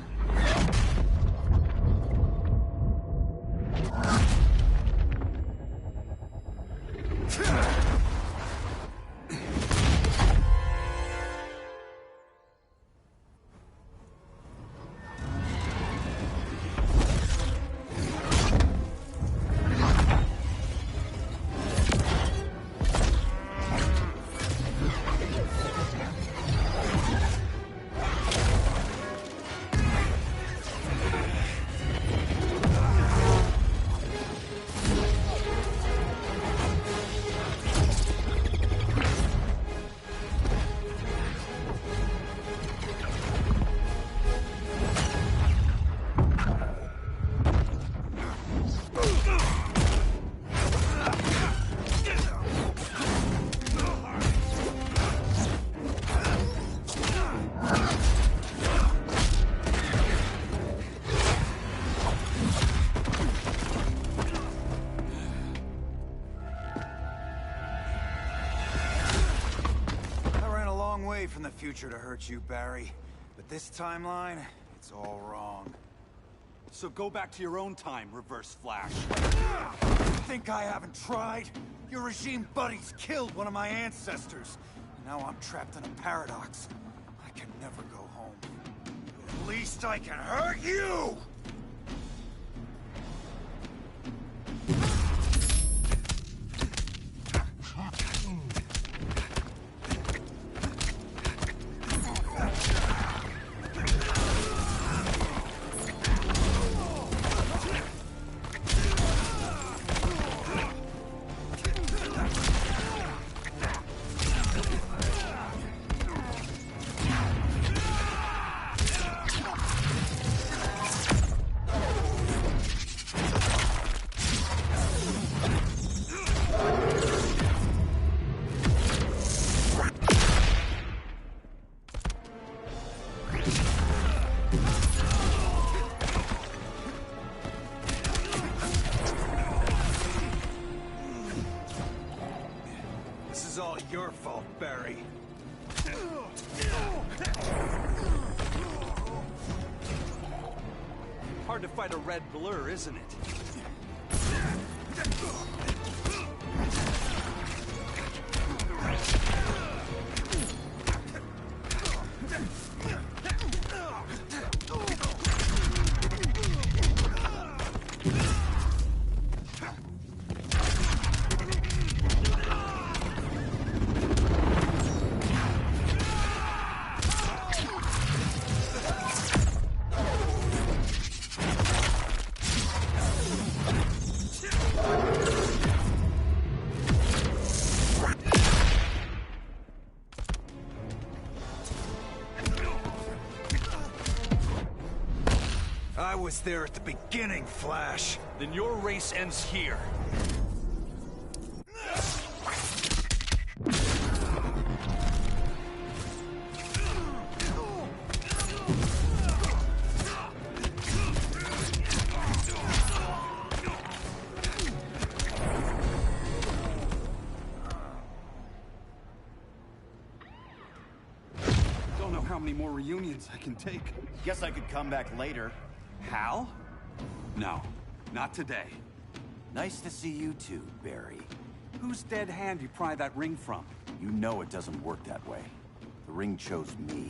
From the future to hurt you, Barry. But this timeline, it's all wrong. So go back to your own time, Reverse Flash. Think I haven't tried? Your regime buddies killed one of my ancestors. Now I'm trapped in a paradox. I can never go home. At least I can hurt you! This is all your fault, Barry. Hard to fight a red blur, isn't it? I was there at the beginning, Flash. Then your race ends here. Don't know how many more reunions I can take. Guess I could come back later. Hal? No, not today. Nice to see you too, Barry. Whose dead hand you pry that ring from? You know it doesn't work that way. The ring chose me.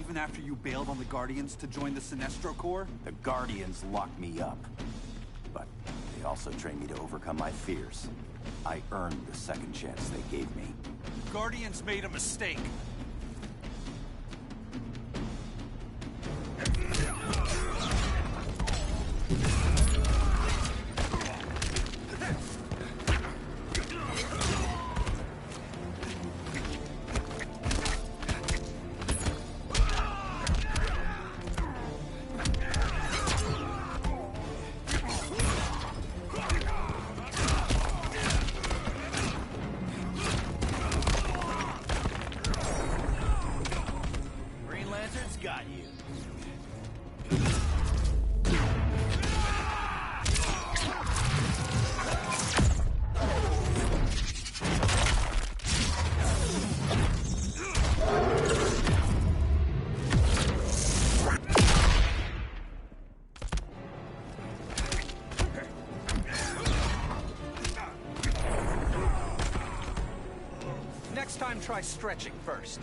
Even after you bailed on the Guardians to join the Sinestro Corps? The Guardians locked me up. But they also trained me to overcome my fears. I earned the second chance they gave me. Guardians made a mistake. Got you. Next time, try stretching first.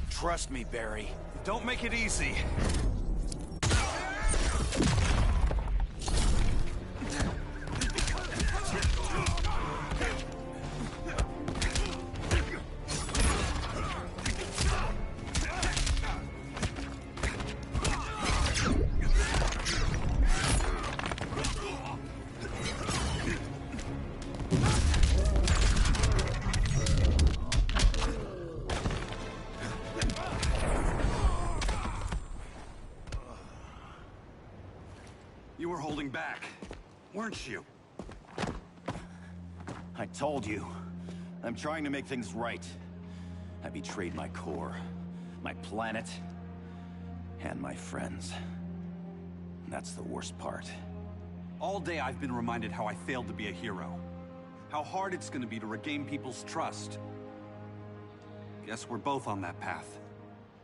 Trust me, Barry. Don't make it easy. You were holding back, weren't you? I told you. I'm trying to make things right. I betrayed my core, my planet, and my friends. And that's the worst part. All day I've been reminded how I failed to be a hero. How hard it's gonna be to regain people's trust. Guess we're both on that path.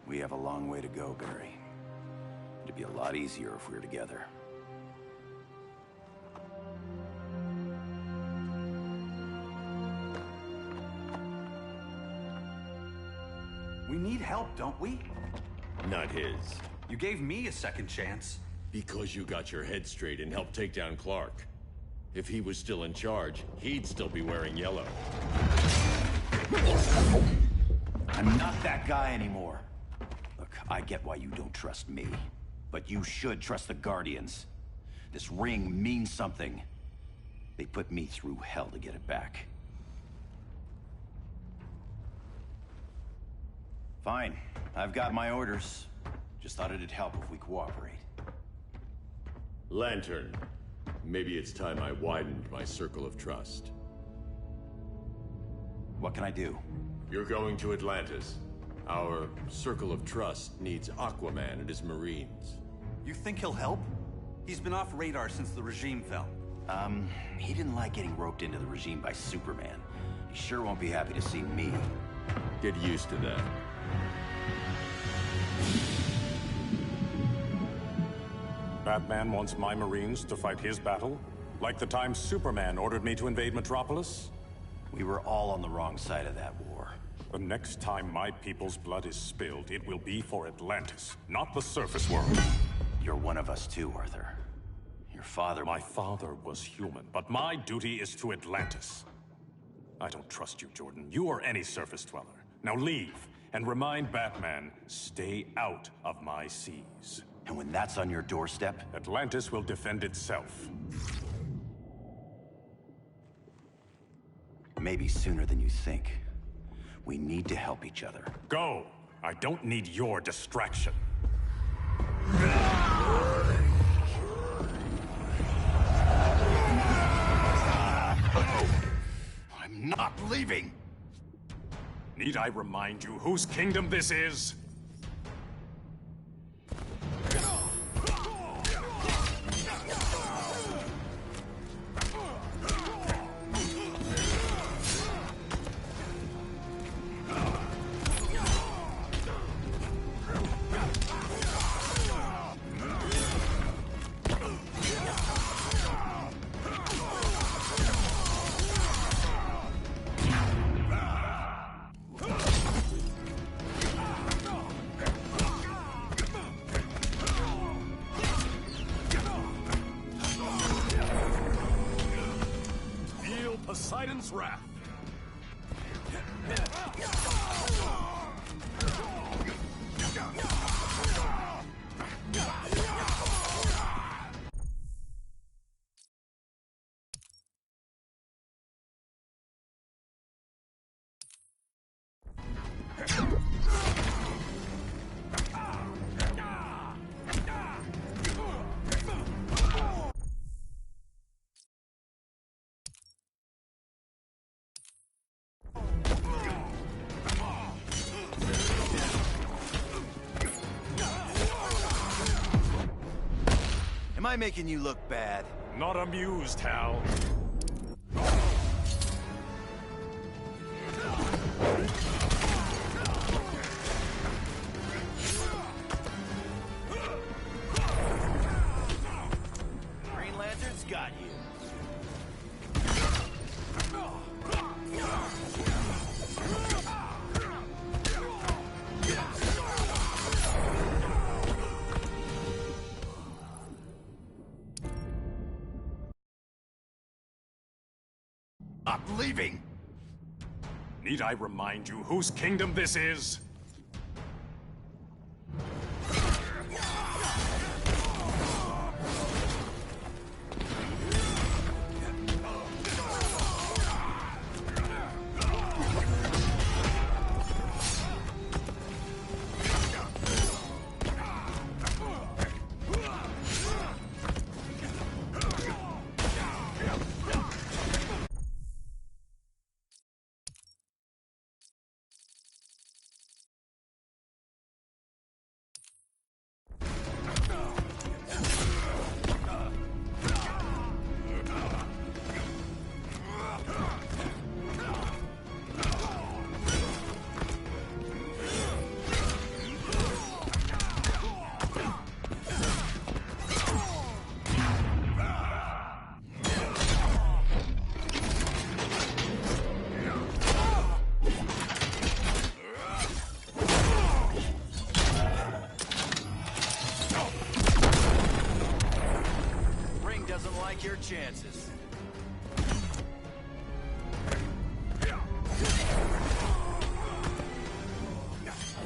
We have a long way to go, Barry. It'd be a lot easier if we were together. We need help, don't we? Not his. You gave me a second chance. Because you got your head straight and helped take down Clark. If he was still in charge, he'd still be wearing yellow. I'm not that guy anymore. Look, I get why you don't trust me. But you should trust the Guardians. This ring means something. They put me through hell to get it back. Fine. I've got my orders. Just thought it'd help if we cooperate. Lantern. Maybe it's time I widened my circle of trust. What can I do? You're going to Atlantis. Our circle of trust needs Aquaman and his Marines. You think he'll help? He's been off radar since the regime fell. He didn't like getting roped into the regime by Superman. He sure won't be happy to see me. Get used to that. Batman wants my Marines to fight his battle? Like the time Superman ordered me to invade Metropolis? We were all on the wrong side of that war. The next time my people's blood is spilled, it will be for Atlantis, not the surface world. You're one of us too, Arthur. Your father... My father was human, but my duty is to Atlantis. I don't trust you, Jordan. You or any surface dweller. Now leave, and remind Batman, stay out of my seas. And when that's on your doorstep? Atlantis will defend itself. Maybe sooner than you think. We need to help each other. Go! I don't need your distraction. I'm not leaving! Need I remind you whose kingdom this is? Poseidon's wrath. Am I making you look bad? Not amused, Hal. Green Lantern's got you. Not leaving! Need I remind you whose kingdom this is? Your chances.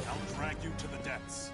I'll drag you to the depths.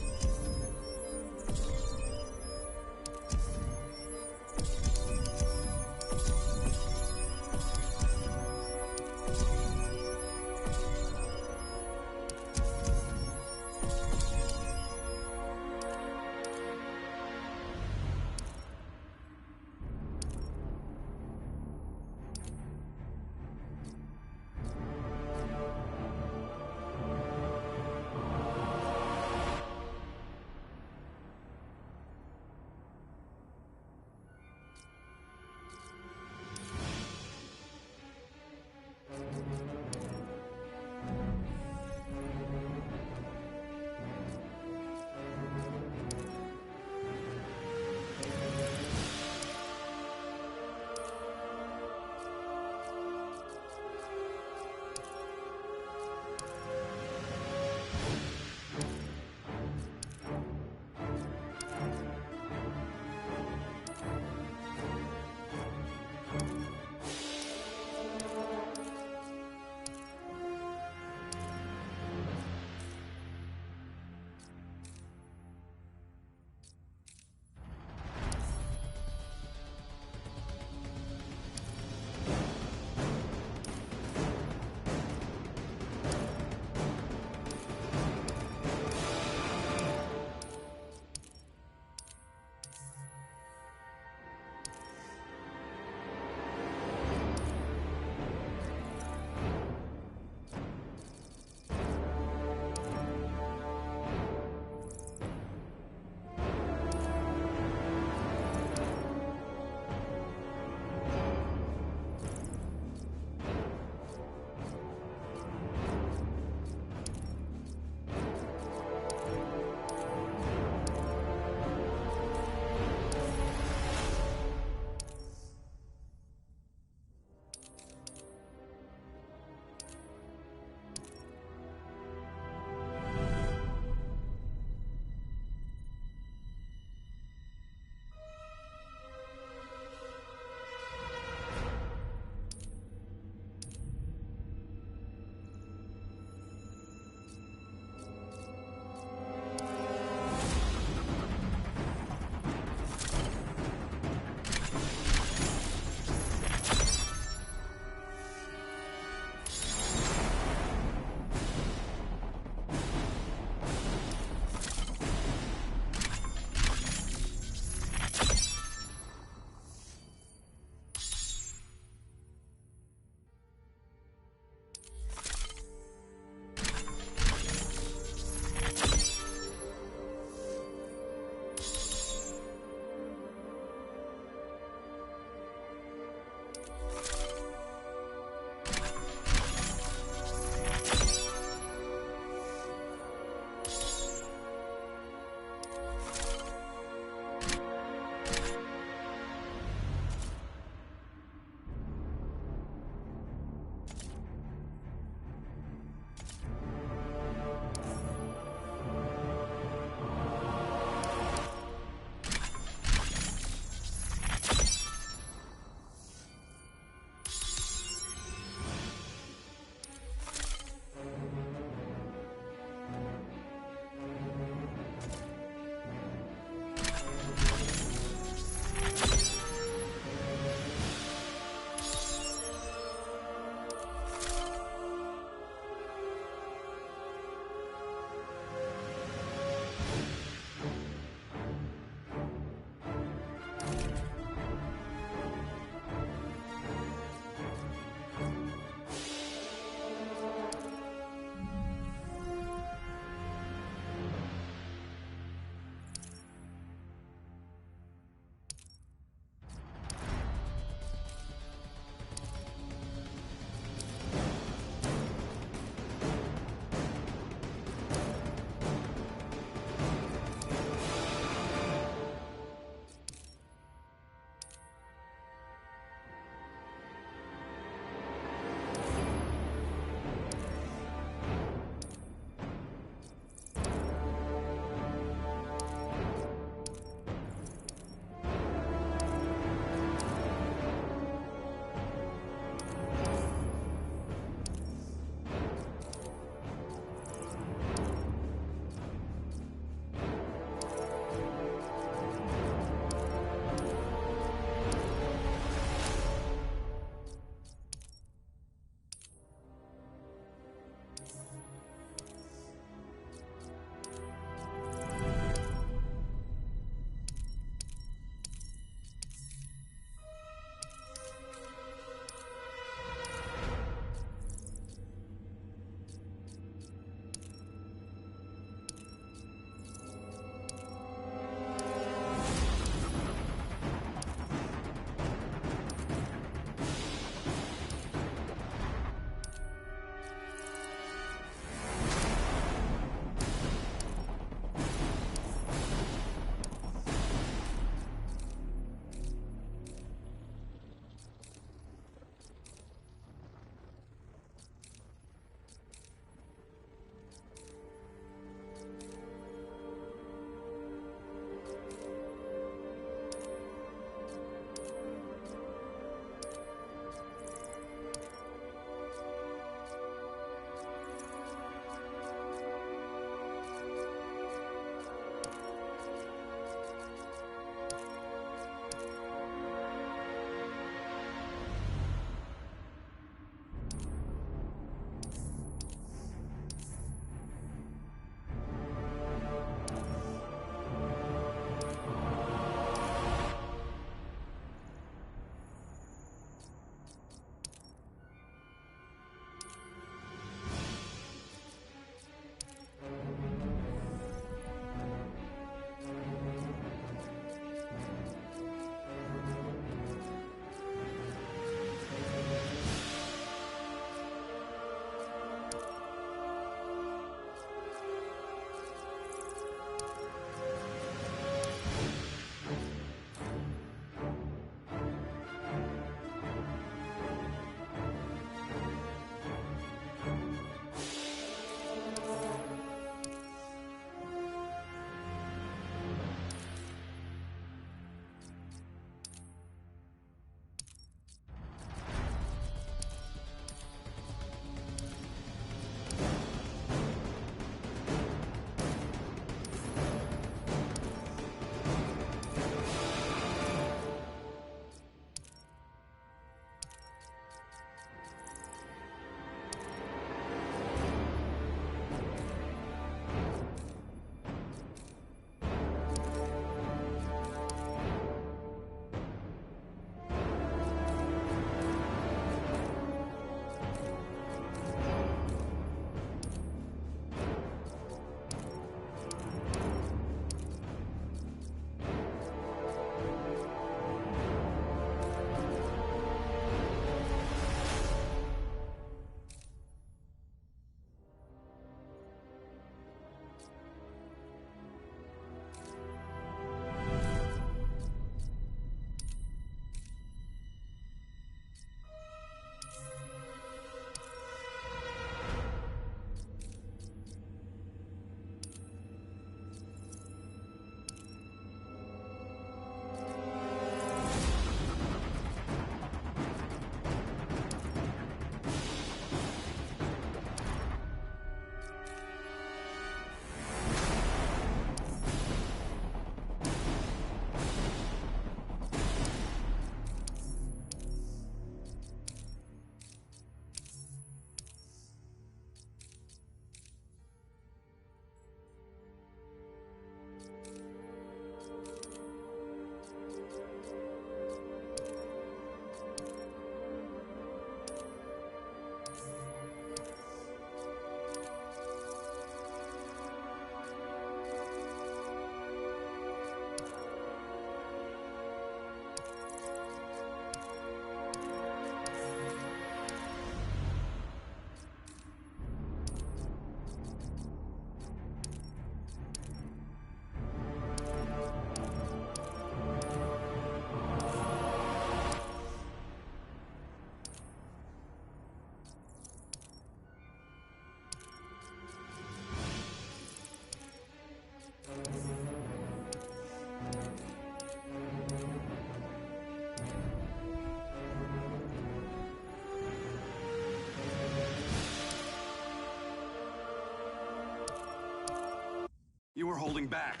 were holding back,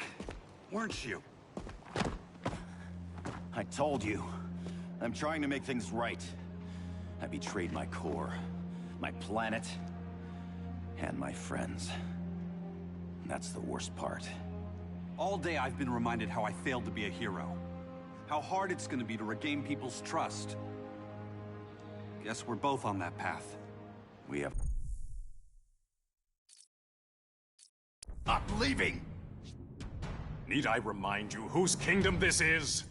weren't you? I told you. I'm trying to make things right. I betrayed my core, my planet, and my friends. That's the worst part. All day I've been reminded how I failed to be a hero. How hard it's gonna be to regain people's trust. Guess we're both on that path. We have... I'm leaving! Need I remind you whose kingdom this is?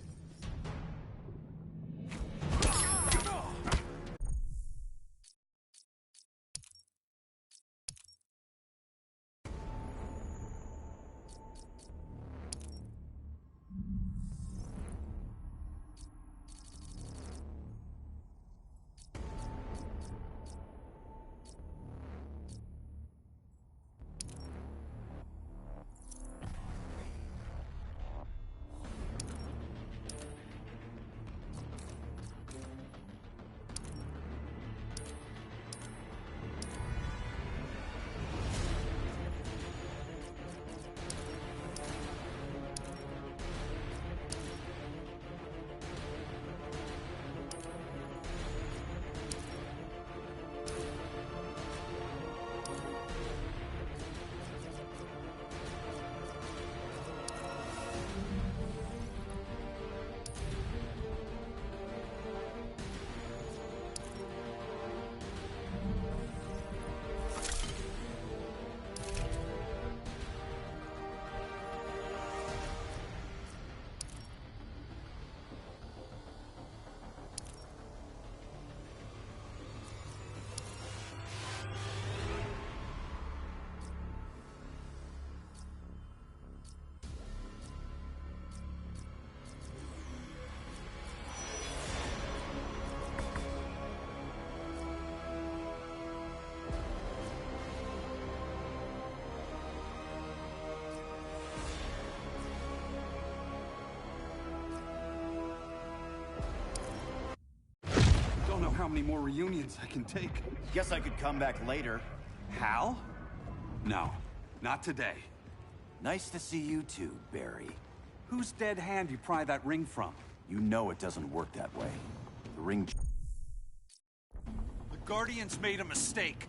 Don't know how many more reunions I can take. Guess I could come back later. Hal? No, not today. Nice to see you too, Barry. Whose dead hand you pry that ring from? You know it doesn't work that way. The ring... The Guardians made a mistake.